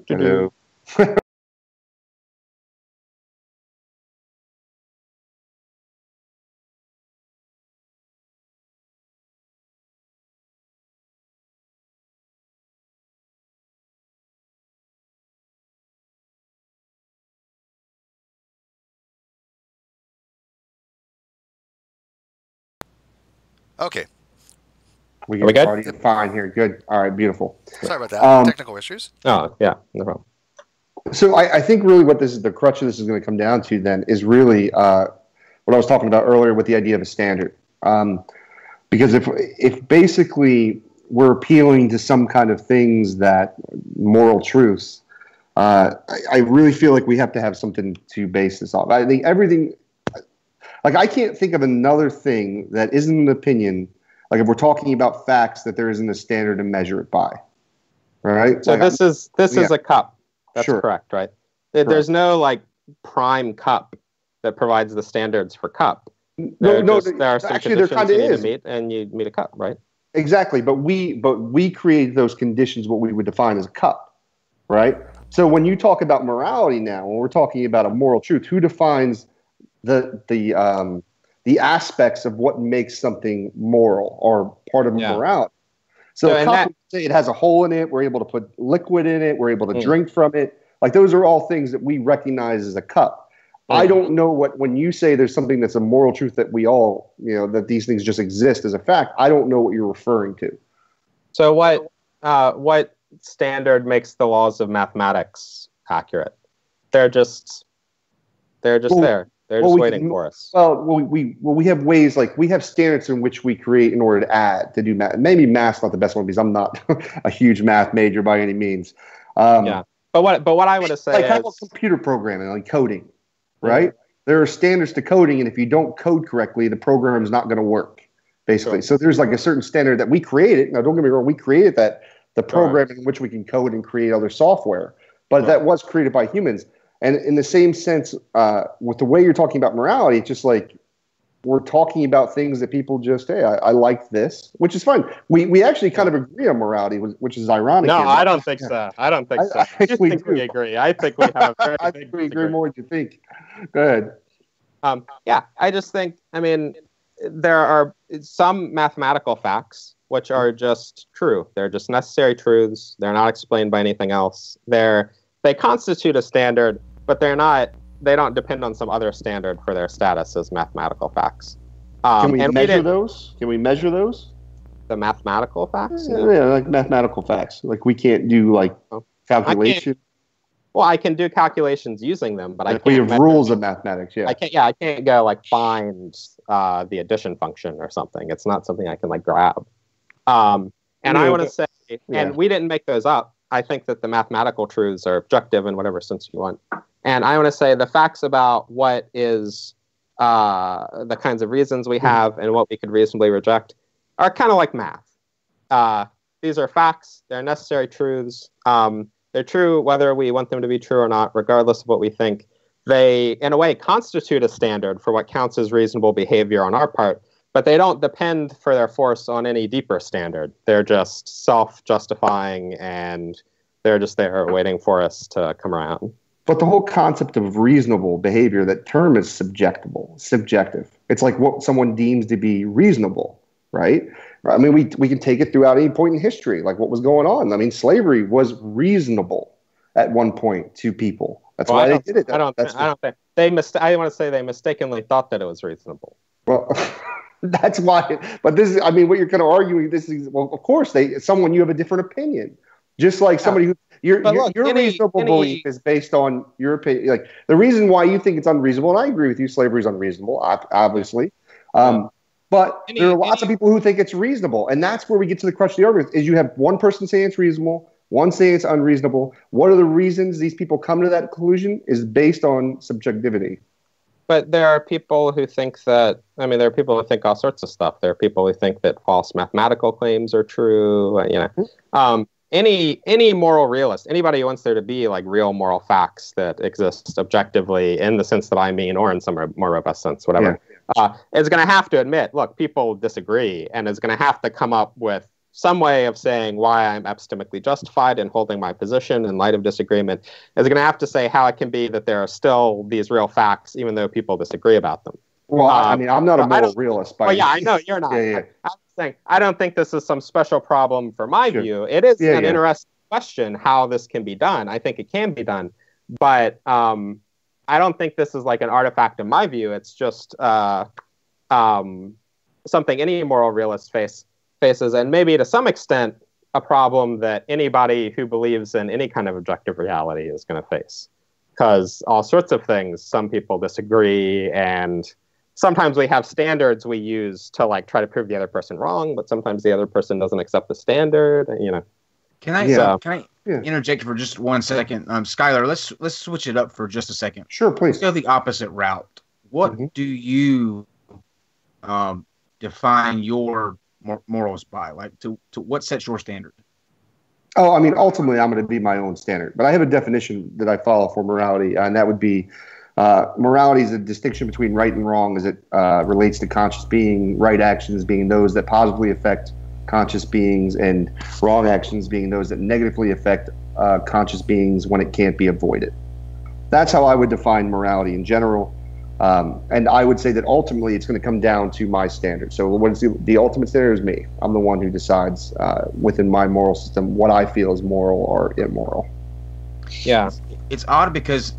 Hello. Okay. Are we good? Audio fine here. Good. All right. Beautiful. Sorry about that. Technical issues. Oh, yeah. No problem. So I think really what this is, the crutch of this is going to come down to then is really what I was talking about earlier with the idea of a standard. Because if basically we're appealing to some kind of things that moral truths, I really feel like we have to have something to base this off. I think everything, like I can't think of another thing that isn't an opinion. Like if we're talking about facts, that there isn't a standard to measure it by. All right. So like this is a cup. That's Sure. correct, right? There's no like prime cup that provides the standards for cup. There are some actually, there conditions kind you of need to is. meet, and you meet a cup, right? Exactly, but we create those conditions, what we would define as a cup, right? So when you talk about morality now, when we're talking about a moral truth, who defines the aspects of what makes something moral or part of morality? So a cup, say it has a hole in it, we're able to put liquid in it, we're able to drink from it. Like those are all things that we recognize as a cup. I don't know when you say there's something that's a moral truth that we all, that these things just exist as a fact, I don't know what you're referring to. So what standard makes the laws of mathematics accurate? They're just there. They're just waiting for us. Well, we have ways, like we have standards in which we create in order to do math. Maybe math's not the best one because I'm not a huge math major by any means. But what I want to say like is how about computer programming, like coding, right? There are standards to coding, and if you don't code correctly, the program is not going to work. Basically, so there's like a certain standard that we created. Now, don't get me wrong, we created the program in which we can code and create other software, but that was created by humans. And in the same sense, with the way you're talking about morality, it's just like we're talking about things that people just, hey, I like this, which is fine. We actually kind of agree on morality, which is ironic. No, I don't think so. I don't think so. I think we agree. I think we have a very I think we agree more than you think. Go ahead. I just think, there are some mathematical facts which are just true. They're just necessary truths. They're not explained by anything else. They constitute a standard, but they don't depend on some other standard for their status as mathematical facts. Can we measure those? The mathematical facts? Yeah, like mathematical facts. Like we can't do like calculation. I can do calculations using them, but I can't. We have rules of mathematics. Yeah. I can't go like find the addition function or something. It's not something I can like grab. And I want to say, and we didn't make those up. I think that the mathematical truths are objective in whatever sense you want. And I want to say the facts about what is the kinds of reasons we have and what we could reasonably reject are kind of like math. These are facts. They're necessary truths. They're true whether we want them to be true or not, regardless of what we think. They, in a way, constitute a standard for what counts as reasonable behavior on our part, but they don't depend for their force on any deeper standard. They're just self-justifying, and they're just there waiting for us to come around. But the whole concept of reasonable behavior, that term is subjective. It's like what someone deems to be reasonable, right? I mean, we can take it throughout any point in history, like what was going on. I mean, slavery was reasonable at one point to people. That's why they did it. I don't think I want to say they mistakenly thought that it was reasonable. Well, that's why. But this is, I mean, what you're kind of arguing. This is, well, of course, you have a different opinion. Just like somebody who your reasonable belief is based on your opinion. Like the reason why you think it's unreasonable, and I agree with you, slavery is unreasonable, obviously. But there are lots of people who think it's reasonable, and that's where we get to the crux of the argument. Is you have one person saying it's reasonable, one saying it's unreasonable. What are the reasons these people come to that conclusion? Is based on subjectivity. But there are people who think that. I mean, there are people who think all sorts of stuff. There are people who think that false mathematical claims are true. Any moral realist, anybody who wants there to be like real moral facts that exist objectively in the sense that I mean, or in some more robust sense, whatever, is going to have to admit, look, people disagree, and is going to have to come up with some way of saying why I'm epistemically justified in holding my position in light of disagreement. Is going to have to say how it can be that there are still these real facts, even though people disagree about them. Well, I mean, I'm not a moral realist. I know you're not. I'm saying I don't think this is some special problem for my view. It is an interesting question how this can be done. I think it can be done, but I don't think this is like an artifact in my view. It's just something any moral realist faces, and maybe to some extent a problem that anybody who believes in any kind of objective reality is going to face. Because all sorts of things, some people disagree, and sometimes we have standards we use to like try to prove the other person wrong, but sometimes the other person doesn't accept the standard, you know. Can I interject for just 1 second? Skylar, let's switch it up for just a second. Sure, please. Let's go the opposite route. What do you define your morals by? Like, to what sets your standard? Oh, I mean, ultimately, I'm going to be my own standard. But I have a definition that I follow for morality, and that would be morality is a distinction between right and wrong as it relates to conscious being, right actions being those that positively affect conscious beings, and wrong actions being those that negatively affect conscious beings when it can't be avoided. That's how I would define morality in general. And I would say that ultimately it's going to come down to my standard. So what is the ultimate standard is me. I'm the one who decides within my moral system what I feel is moral or immoral. Yeah. It's odd because,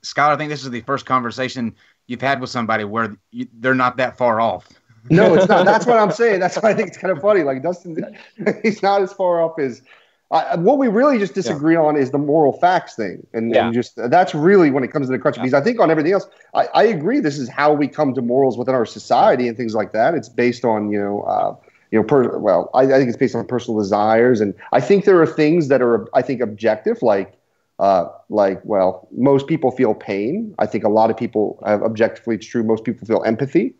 Skylar, I think this is the first conversation you've had with somebody where they're not that far off. No, it's not. That's what I'm saying. That's why I think it's kind of funny. Like Dustin, he's not as far off as what we really just disagree on is the moral facts thing, and just that's really when it comes to the crunch. Because I think on everything else, I agree. This is how we come to morals within our society and things like that. It's based on I think it's based on personal desires, and I think there are things that are objective, like most people feel pain. I think a lot of people objectively, it's true. Most people feel empathy.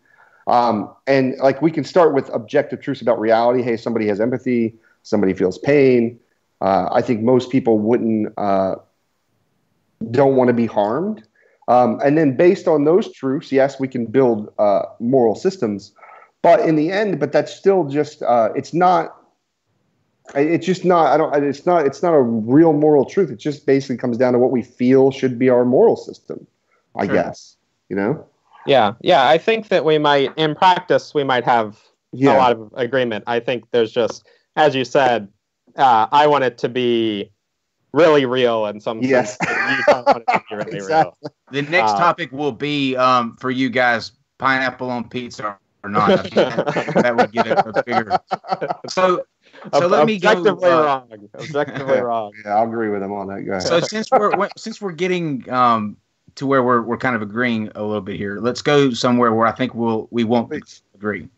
And like we can start with objective truths about reality. Hey, somebody has empathy, somebody feels pain. I think most people don't want to be harmed. And then based on those truths, yes, we can build moral systems. But in the end, that's still just it's not a real moral truth. It just basically comes down to what we feel should be our moral system, I guess, you know? Yeah. I think that in practice, we might have a lot of agreement. I think there's just, as you said, I want it to be really real in some sense. You don't want it to be really real. The next topic will be, for you guys, pineapple on pizza or not. I think that would get a bigger. So let me go. Objectively wrong. Yeah, I'll agree with him on that, guy. So since we're getting to where we're kind of agreeing a little bit here, let's go somewhere where I think we won't agree.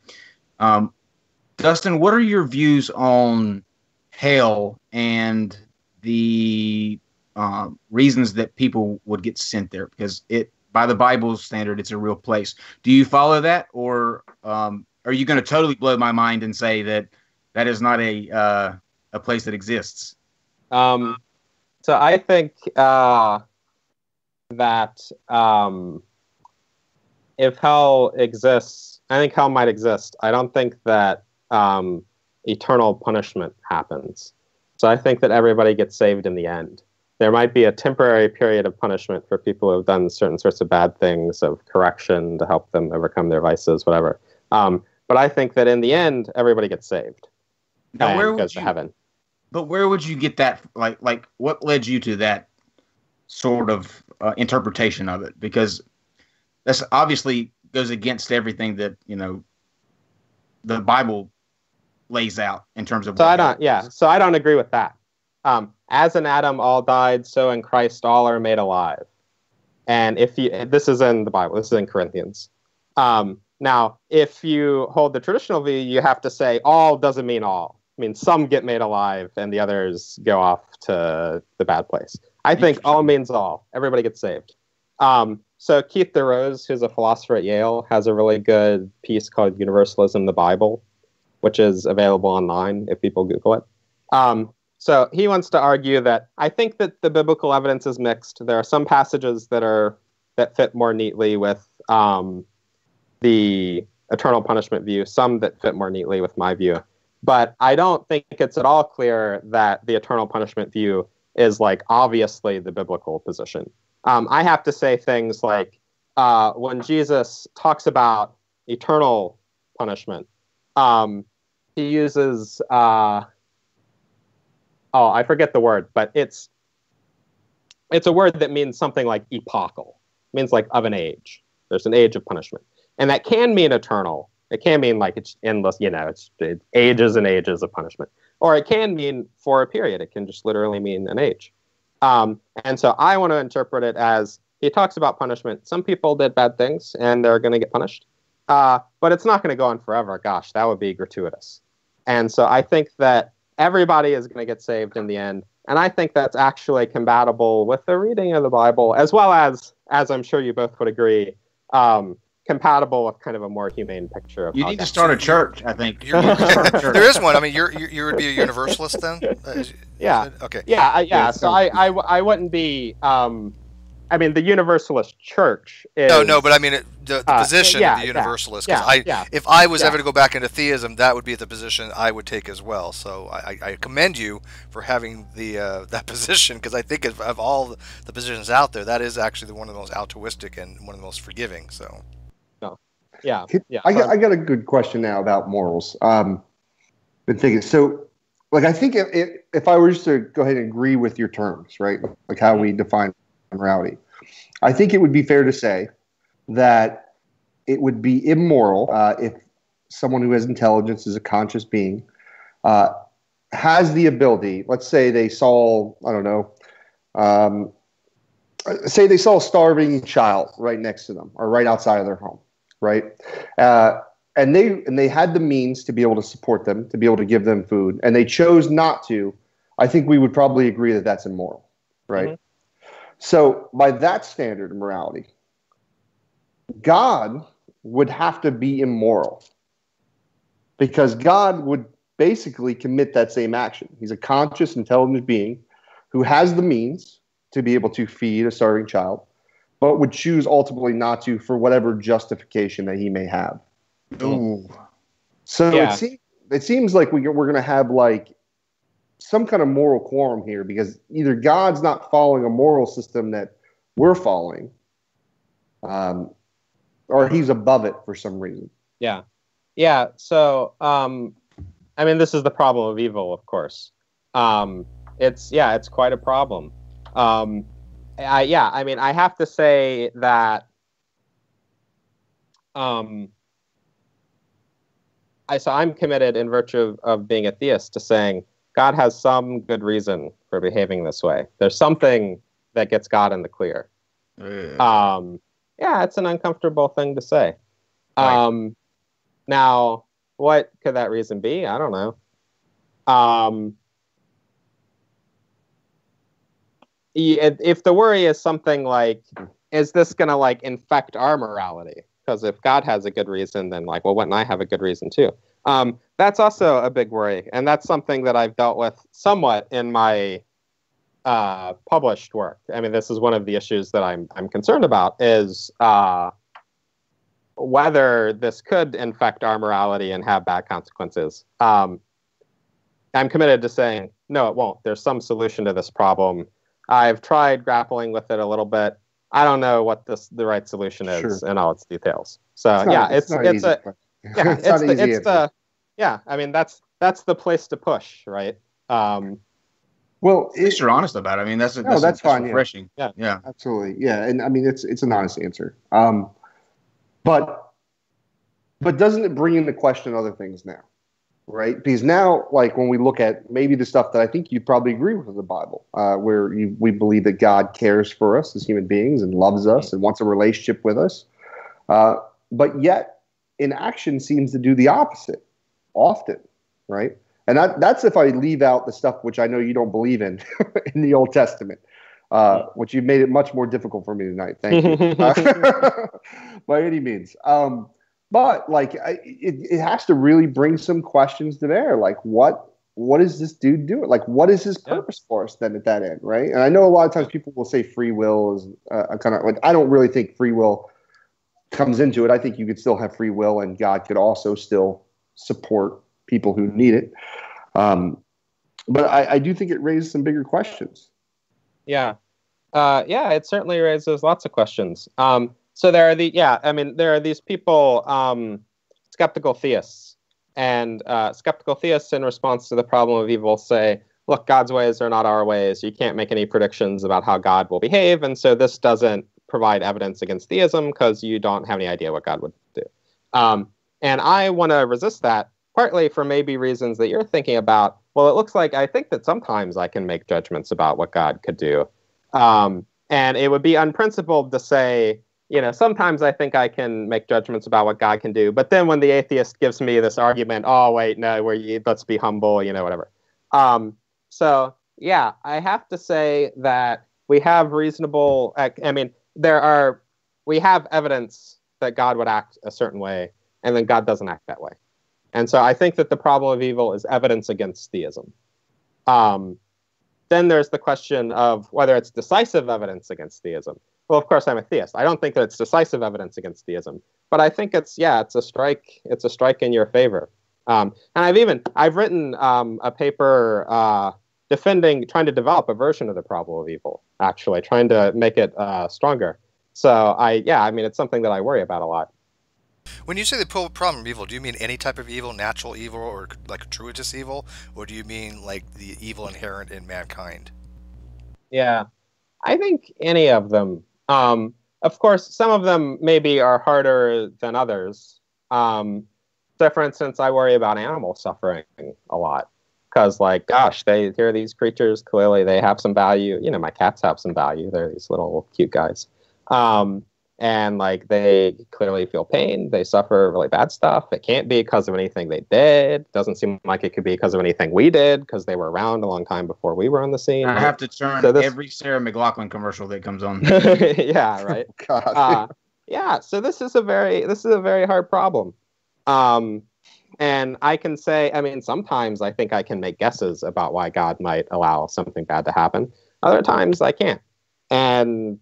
Dustin, what are your views on hell and the reasons that people would get sent there? Because by the Bible's standard, it's a real place. Do you follow that, or are you going to totally blow my mind and say that is not a place that exists? So I think that if hell exists, I think hell might exist. I don't think that eternal punishment happens. So I think that everybody gets saved in the end. There might be a temporary period of punishment for people who have done certain sorts of bad things, of correction to help them overcome their vices, whatever. But I think that in the end, everybody gets saved and goes to heaven. But where would you get that? Like what led you to that sort of interpretation of it? Because that's obviously goes against everything that the Bible lays out in terms of. So I don't agree with that. As in Adam all died, so in Christ all are made alive. And this is in the Bible, this is in Corinthians. Now, if you hold the traditional view, you have to say all doesn't mean all. I mean, some get made alive and the others go off to the bad place. I think all means all. Everybody gets saved. So Keith DeRose, who's a philosopher at Yale, has a really good piece called Universalism, the Bible, which is available online if people Google it. So he wants to argue that I think that the biblical evidence is mixed. There are some passages that fit more neatly with the eternal punishment view, some that fit more neatly with my view. But I don't think it's at all clear that the eternal punishment view is like obviously the biblical position. I have to say things like when Jesus talks about eternal punishment, he uses I forget the word, but it's a word that means something like epochal. It means like of an age. There's an age of punishment. And that can mean eternal It can mean like it's endless, it's ages and ages of punishment. Or it can mean for a period. It can just literally mean an age. And so I want to interpret it as he talks about punishment. Some people did bad things and they're going to get punished. But it's not going to go on forever. Gosh, that would be gratuitous. And so I think that everybody is going to get saved in the end. And I think that's actually compatible with the reading of the Bible, as well as I'm sure you both would agree, compatible with kind of a more humane picture of you need to start a church, I think. There is one. I mean, you would be a universalist then? Yeah. Okay. Yeah. So I wouldn't be. I mean, the Universalist Church is... No, but I mean the position of the Universalist. If I was ever to go back into theism, that would be the position I would take as well. So I commend you for having that position, because I think of all the positions out there, that is actually one of the most altruistic and one of the most forgiving. So, yeah. I got a good question now about morals. Been thinking, so like I think if I were just to go ahead and agree with your terms, right, like how we define morality, I think it would be fair to say that it would be immoral if someone who has intelligence, is a conscious being, has the ability, let's say they saw, I don't know, say they saw a starving child right next to them or right outside of their home, right? And they had the means to be able to support them, to be able to give them food, and they chose not to. I think we would probably agree that that's immoral, right? Mm-hmm. So by that standard of morality, God would have to be immoral, because God would basically commit that same action. He's a conscious, intelligent being who has the means to be able to feed a starving child, but would choose ultimately not to for whatever justification that he may have. Ooh. So it seems like we're going to have like some kind of moral quorum here, because either God's not following a moral system that we're following, or he's above it for some reason. Yeah. So, I mean, this is the problem of evil, of course. It's quite a problem. I mean, I have to say that, so I'm committed in virtue of being a theist to saying God has some good reason for behaving this way. There's something that gets God in the clear. It's an uncomfortable thing to say. Right. Now, what could that reason be? I don't know. If the worry is something like, is this going to like infect our morality? Because if God has a good reason, then like, well, wouldn't I have a good reason too? That's also a big worry, and that's something that I've dealt with somewhat in my published work. I mean, this is one of the issues that I'm concerned about, is whether this could infect our morality and have bad consequences. I'm committed to saying, no, it won't. There's some solution to this problem. I've tried grappling with it a little bit. I don't know what the right solution is in all its details. So I mean, that's the place to push, right? Well, at least you're honest about it. I mean, that's fine. Refreshing. Yeah, absolutely. Yeah, and I mean, it's an honest answer. But doesn't it bring into question other things now, right? Because now, like when we look at maybe the stuff that I think you'd probably agree with in the Bible, where we believe that God cares for us as human beings and loves us and wants a relationship with us, but yet in action seems to do the opposite often, right? And that's if I leave out the stuff which I know you don't believe in in the Old Testament, which you've made it much more difficult for me tonight. Thank you. By any means. But like it has to really bring some questions to bear. Like what is this dude doing? Like what is his purpose for us then at that end, right? And I know a lot of times people will say free will is a kind of like, I don't really think free will comes into it. I think you could still have free will, and God could also still support people who need it. But I do think it raises some bigger questions. It certainly raises lots of questions. So there are these people, skeptical theists, and skeptical theists in response to the problem of evil say, look, God's ways are not our ways. You can't make any predictions about how God will behave, and so this doesn't provide evidence against theism because you don't have any idea what God would do. And I want to resist that, partly for maybe reasons that you're thinking about. Well, it looks like I think that sometimes I can make judgments about what God could do. And it would be unprincipled to say, sometimes I think I can make judgments about what God can do. But then when the atheist gives me this argument, oh, wait, no, let's be humble, whatever. So, yeah, I have to say that we have reasonable, we have evidence that God would act a certain way, and then God doesn't act that way. And so I think that the problem of evil is evidence against theism. Then there's the question of whether it's decisive evidence against theism. Well, of course, I'm a theist. I don't think that it's decisive evidence against theism, but I think it's a strike. It's a strike in your favor. And I've written a paper trying to develop a version of the problem of evil, actually, trying to make it stronger. So it's something that I worry about a lot. When you say the problem of evil, do you mean any type of evil, natural evil, or like gratuitous evil, or do you mean like the evil inherent in mankind? Yeah, I think any of them. Of course, some of them maybe are harder than others. So, for instance, I worry about animal suffering a lot because, here are these creatures. Clearly, they have some value. My cats have some value. They're these little cute guys. And they clearly feel pain. They suffer really bad stuff. It can't be because of anything they did. Doesn't seem like it could be because of anything we did, because they were around a long time before we were on the scene. I have to turn every Sarah McLachlan commercial that comes on. Yeah, right. God. Yeah. So this is a very hard problem. And I can say, sometimes I think I can make guesses about why God might allow something bad to happen. Other times I can't. And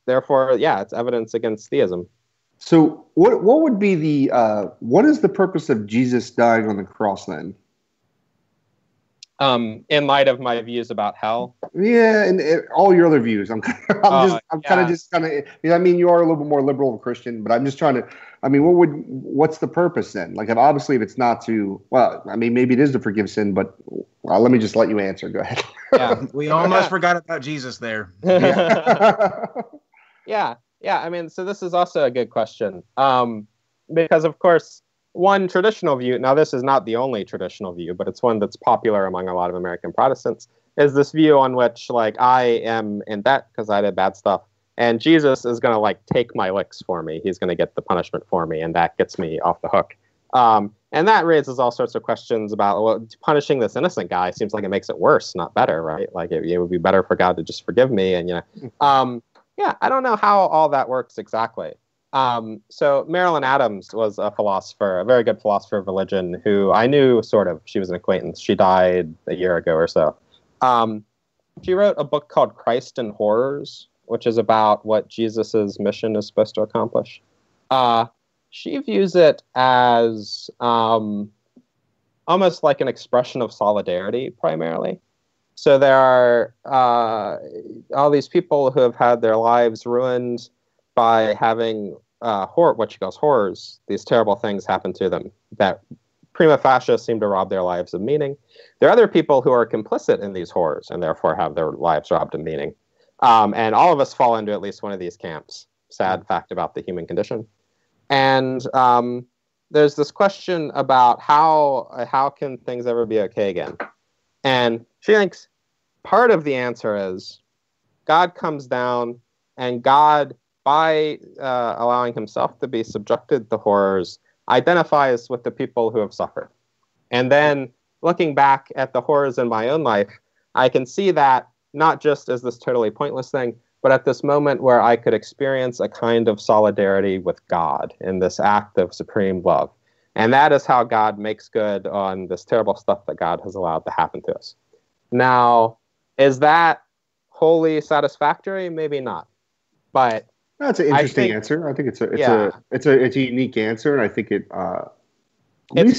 therefore, it's evidence against theism. So what would be what is the purpose of Jesus dying on the cross then? In light of my views about hell? Yeah, and all your other views. You are a little bit more liberal Christian, but I'm just trying to, what's the purpose then? Obviously if it's not maybe it is to forgive sin, but let me just let you answer. Go ahead. Yeah, we almost forgot about Jesus there. Yeah. So this is also a good question. Because, of course, one traditional view, now this is not the only traditional view, but it's one that's popular among a lot of American Protestants, is this view on which, I am in debt because I did bad stuff, and Jesus is going to, take my licks for me. He's going to get the punishment for me, and that gets me off the hook. And that raises all sorts of questions about, punishing this innocent guy seems like it makes it worse, not better, right? it would be better for God to just forgive me, and, I don't know how all that works exactly. So Marilyn Adams was a philosopher, a very good philosopher of religion, who I knew sort of. She was an acquaintance. She died a year ago or so. She wrote a book called Christ and Horrors, which is about what Jesus's mission is supposed to accomplish. She views it as almost like an expression of solidarity, primarily. So there are all these people who have had their lives ruined by having what she calls horrors, these terrible things happen to them that prima facie seem to rob their lives of meaning. There are other people who are complicit in these horrors and therefore have their lives robbed of meaning. And all of us fall into at least one of these camps. Sad fact about the human condition. And there's this question about how can things ever be okay again? And she thinks part of the answer is God comes down, and God, by allowing himself to be subjected to horrors, identifies with the people who have suffered. And then looking back at the horrors in my own life, I can see that not just as this totally pointless thing, but at this moment where I could experience a kind of solidarity with God in this act of supreme love. And that is how God makes good on this terrible stuff that God has allowed to happen to us. Now, is that wholly satisfactory? Maybe not. But that's an interesting answer. I think it's a unique answer, and I think it's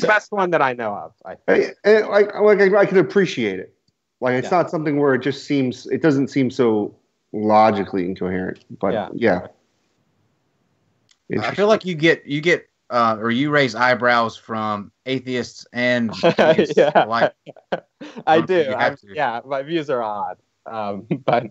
the best one that I know of. I can appreciate it. It's not something where it doesn't seem so logically incoherent. But yeah. I feel like you raise eyebrows from atheists and atheists. I do. My views are odd. But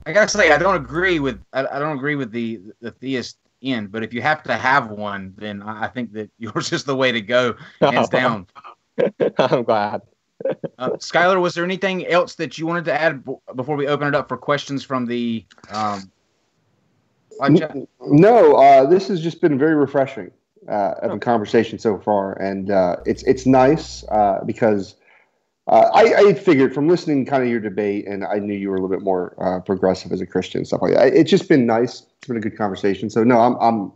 I gotta say, I don't agree with the theist end. But if you have to have one, then I think that yours is the way to go, hands down. I'm glad. Skylar, was there anything else that you wanted to add before we open it up for questions from the live chat? No, this has just been very refreshing of a conversation so far, and it's nice because I had figured from listening kind of your debate, and I knew you were a little bit more progressive as a Christian and stuff like that. It's just been nice. It's been a good conversation. So no,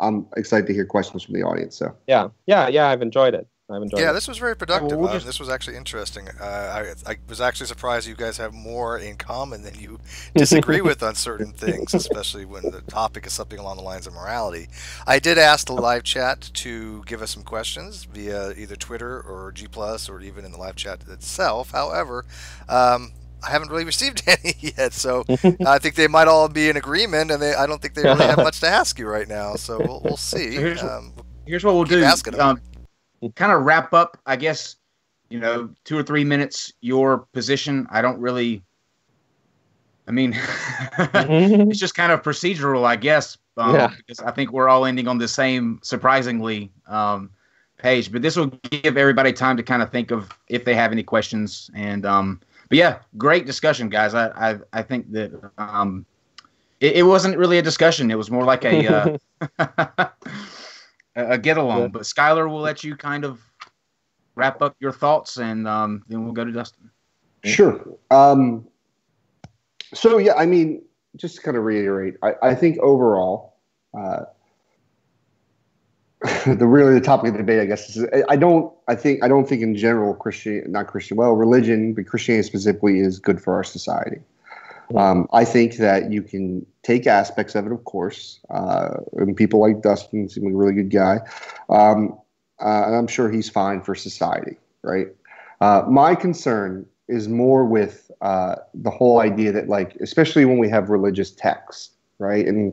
I'm excited to hear questions from the audience. So yeah, I've enjoyed it. Yeah, this was very productive. Well, This was actually interesting. I was actually surprised you guys have more in common than you disagree with on certain things, especially when the topic is something along the lines of morality. I did ask the live chat to give us some questions via either Twitter or G+, or even in the live chat itself. However, I haven't really received any yet, so I think they might all be in agreement, and I don't think they really have much to ask you right now. So we'll see. So here's what we'll do. Kind of wrap up, I guess, 2 or 3 minutes, your position. It's just kind of procedural, I guess, because I think we're all ending on the same, surprisingly, page. But this will give everybody time to kind of think of if they have any questions. And but yeah, great discussion, guys. I think that it wasn't really a discussion. It was more like a a get along. Yeah. But Skylar, we'll let you kind of wrap up your thoughts, and then we'll go to Dustin. Sure. So yeah, I mean, just to kind of reiterate, I think overall, the topic of the debate, I guess, is I don't think in general religion, but Christianity specifically is good for our society. I think that you can take aspects of it, of course, and people like Dustin seem like a really good guy, and I'm sure he's fine for society, right? My concern is more with the whole idea that, like, especially when we have religious texts, right? And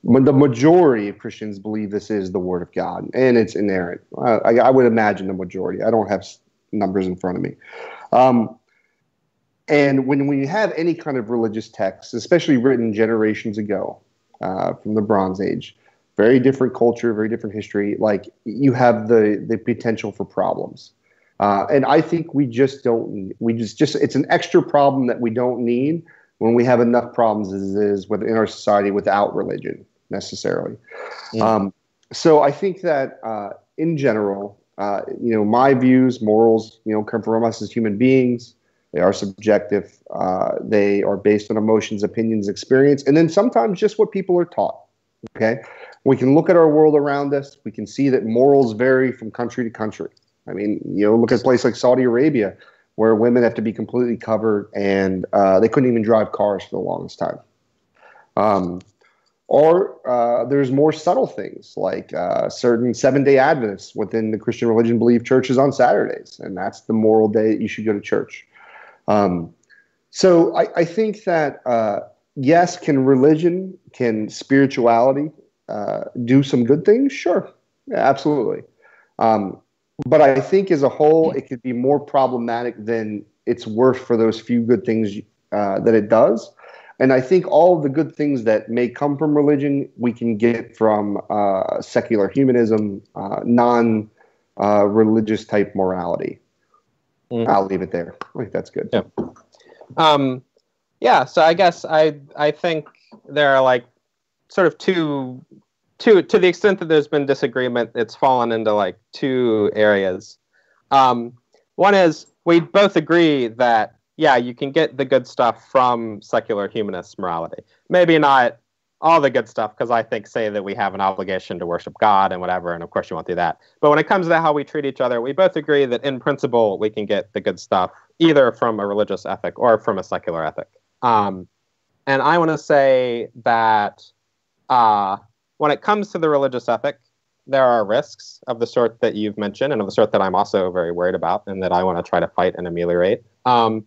when the majority of Christians believe this is the Word of God, and it's inerrant. I would imagine the majority. I don't have numbers in front of me. And when you have any kind of religious text, especially written generations ago, from the Bronze Age, very different culture, very different history, like, you have the potential for problems. And I think it's an extra problem that we don't need when we have enough problems as it is within our society without religion necessarily. Mm. So I think that in general, my views, morals, come from us as human beings. They are subjective. They are based on emotions, opinions, experience, and then sometimes just what people are taught. Okay, we can look at our world around us. We can see that morals vary from country to country. I mean, look at a place like Saudi Arabia, where women have to be completely covered, and they couldn't even drive cars for the longest time. Or there's more subtle things, like certain Seventh-day Adventists within the Christian religion believe church is on Saturdays, and that's the moral day that you should go to church. So I think that, yes, can spirituality do some good things? Sure. Yeah, absolutely. But I think as a whole, it could be more problematic than it's worth for those few good things that it does. And I think all of the good things that may come from religion, we can get from secular humanism, non-religious type morality. Mm. I'll leave it there. I think that's good. Yeah. So I guess I think there are, like, sort of two to the extent that there's been disagreement, it's fallen into, like, two areas. One is we both agree that, yeah, you can get the good stuff from secular humanist morality. Maybe not all the good stuff, because I think say that we have an obligation to worship God and whatever, and of course you won't do that. But when it comes to how we treat each other, we both agree that in principle we can get the good stuff either from a religious ethic or from a secular ethic. And I want to say that when it comes to the religious ethic, there are risks of the sort that you've mentioned and of the sort that I'm also very worried about and that I want to try to fight and ameliorate. And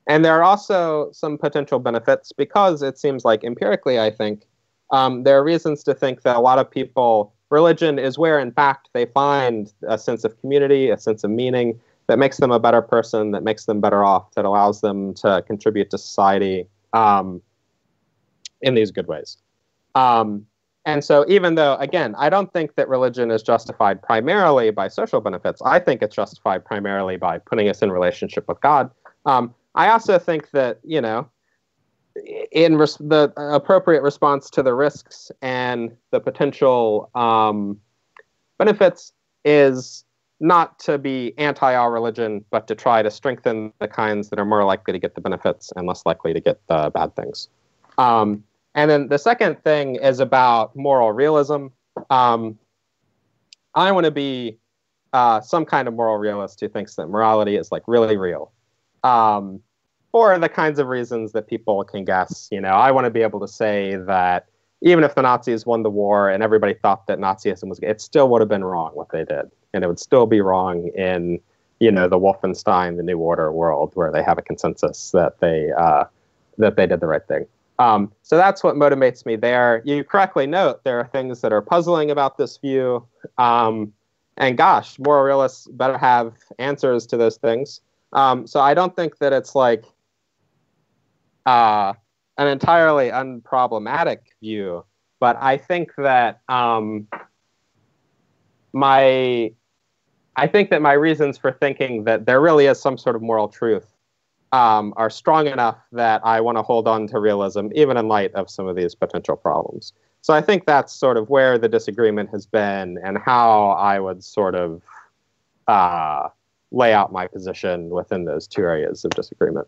there are also some potential benefits because it seems like empirically, I think, there are reasons to think that a lot of people, religion is where, in fact, they find a sense of community, a sense of meaning that makes them a better person, that makes them better off, that allows them to contribute to society in these good ways. And so even though, again, I don't think that religion is justified primarily by social benefits, I think it's justified primarily by putting us in relationship with God. I also think that, in the appropriate response to the risks and the potential benefits is not to be anti all religion, but to try to strengthen the kinds that are more likely to get the benefits and less likely to get the bad things. And then the second thing is about moral realism. I want to be some kind of moral realist who thinks that morality is like really real. For the kinds of reasons that people can guess. I want to be able to say that even if the Nazis won the war and everybody thought that Nazism was, it still would have been wrong what they did. And it would still be wrong in, the Wolfenstein, the New Order world where they have a consensus that they did the right thing. So that's what motivates me there. You correctly note there are things that are puzzling about this view. And gosh, moral realists better have answers to those things. So I don't think that it's like an entirely unproblematic view, but I think that my reasons for thinking that there really is some sort of moral truth are strong enough that I want to hold on to realism, even in light of some of these potential problems. So I think that's sort of where the disagreement has been and how I would sort of lay out my position within those two areas of disagreement.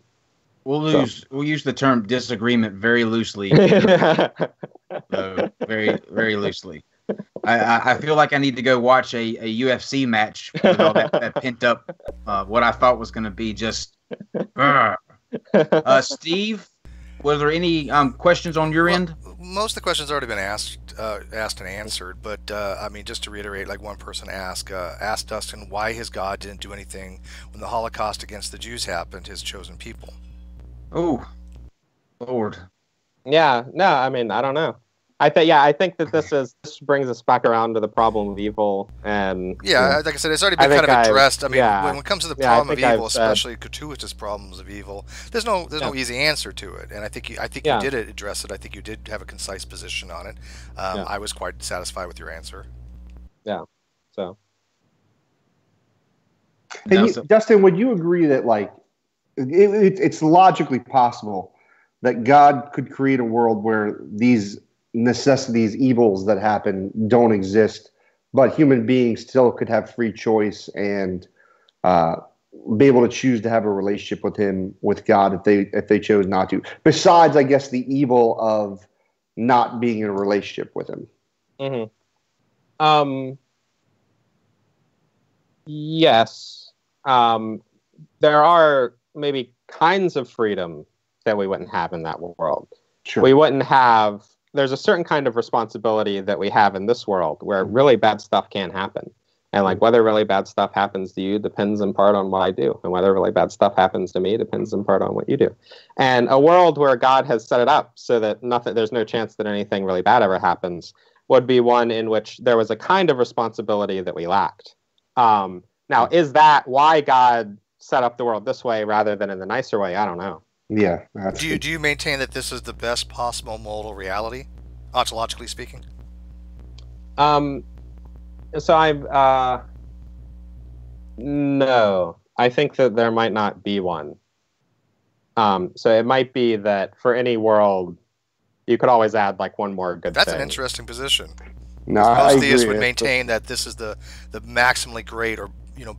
We'll use the term disagreement very loosely. Very, very loosely. I feel like I need to go watch a UFC match with all that pent up, what I thought was going to be just. Steve, was there any questions on your end? Most of the questions have already been asked and answered, but just to reiterate, like one person asked Dustin why his God didn't do anything when the Holocaust against the Jews happened, his chosen people. Oh, Lord. Yeah, no, I don't know. I think that this brings us back around to the problem of evil, and like I said, it's already been kind of addressed. When it comes to the problem of evil, especially gratuitous problems of evil, there's no easy answer to it, and I think you did address it. I think you did have a concise position on it. I was quite satisfied with your answer. Yeah. So, Dustin, would you agree that it's logically possible that God could create a world where these necessities, evils that happen don't exist, but human beings still could have free choice and be able to choose to have a relationship with God if they chose not to? Besides, I guess, the evil of not being in a relationship with Him. Mm-hmm. Yes. There are maybe kinds of freedom that we wouldn't have in that world. Sure. We wouldn't have. There's a certain kind of responsibility that we have in this world where really bad stuff can happen. And whether really bad stuff happens to you depends in part on what I do. And whether really bad stuff happens to me depends in part on what you do. And a world where God has set it up so that there's no chance that anything really bad ever happens would be one in which there was a kind of responsibility that we lacked. Now, is that why God set up the world this way rather than in the nicer way? I don't know. Yeah. Do you maintain that this is the best possible modal reality, ontologically speaking? So no. I think that there might not be one. So it might be that for any world, you could always add one more good thing. That's an interesting position. No, most theists would maintain that this is the maximally great or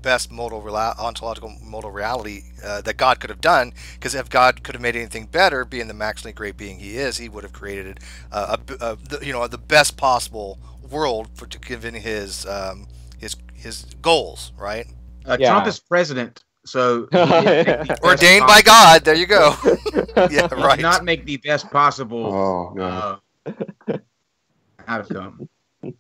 best ontological modal reality that God could have done, because if God could have made anything better, being the maximally great being He is, He would have created the best possible world to give in His goals, right? Trump is president, so ordained by God. There you go. Yeah, right. Not make the best possible. Oh no. Outcome.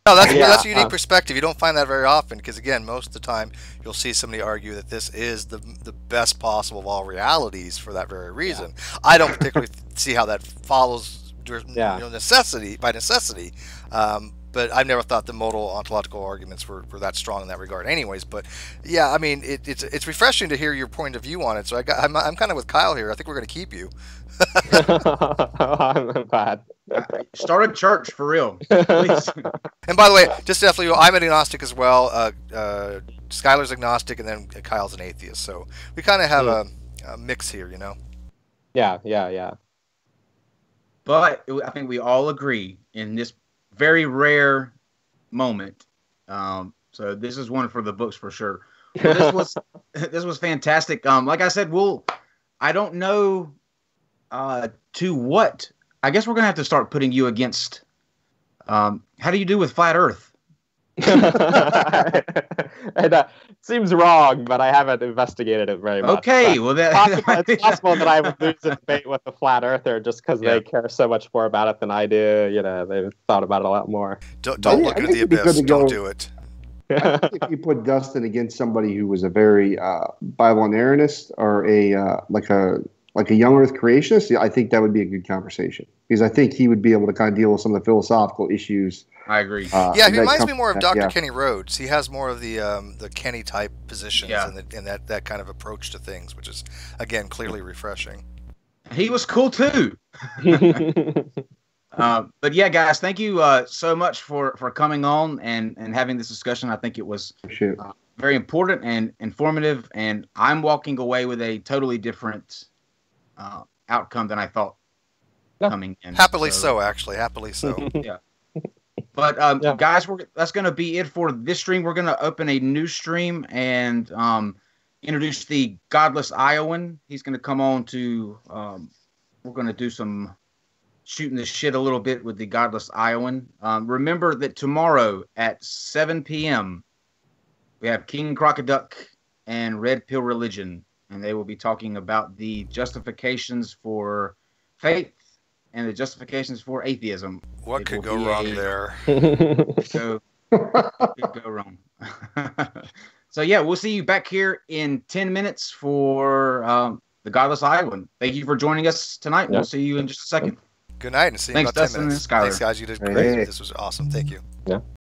No, that's a unique perspective. You don't find that very often, because again, most of the time you'll see somebody argue that this is the best possible of all realities for that very reason. I don't particularly see how that follows necessity. but I've never thought the modal ontological arguments were that strong in that regard. Anyways, but yeah, I mean, it's refreshing to hear your point of view on it. So I'm kind of with Kyle here. I think we're going to keep you. I'm glad. Start a church for real, please. And by the way, just definitely, I'm an agnostic as well. Skylar's agnostic, and then Kyle's an atheist. So we kind of have a mix here, you know. Yeah. But I think we all agree in this very rare moment. So this is one for the books for sure. Well, this was fantastic. Like I said, I don't know to what. I guess we're gonna have to start putting you against. How do you do with flat Earth? It seems wrong, but I haven't investigated it very much. Okay, well, it's possible that I would lose a debate with the flat earther just because they care so much more about it than I do. You know, they've thought about it a lot more. Don't look into the abyss. Don't do it. I think if you put Dustin against somebody who was a very Bible inerrantist or a young Earth creationist, I think that would be a good conversation because I think he would be able to kind of deal with some of the philosophical issues. I agree. Yeah, he reminds me more of Dr. Kenny Rhodes. He has more of the Kenny type positions and that kind of approach to things, which is again clearly refreshing. He was cool too. But yeah, guys, thank you so much for coming on and having this discussion. I think it was very important and informative, and I'm walking away with a totally different outcome than I thought coming in. Happily so, actually. Happily so. Yeah. But guys, that's going to be it for this stream. We're going to open a new stream and introduce the Godless Iowan. He's going to come on to. We're going to do some shooting the shit a little bit with the Godless Iowan. Remember that tomorrow at 7 p.m. we have King Crocoduck and Red Pill Religion, and they will be talking about the justifications for faith and the justifications for atheism. What could go wrong there? Could go wrong. So yeah, we'll see you back here in 10 minutes for the Godless Iowan. Thank you for joining us tonight. We'll see you in just a second. Good night, and see you in about 10 minutes. Thanks, guys. You did great. This was awesome. Thank you. Yeah.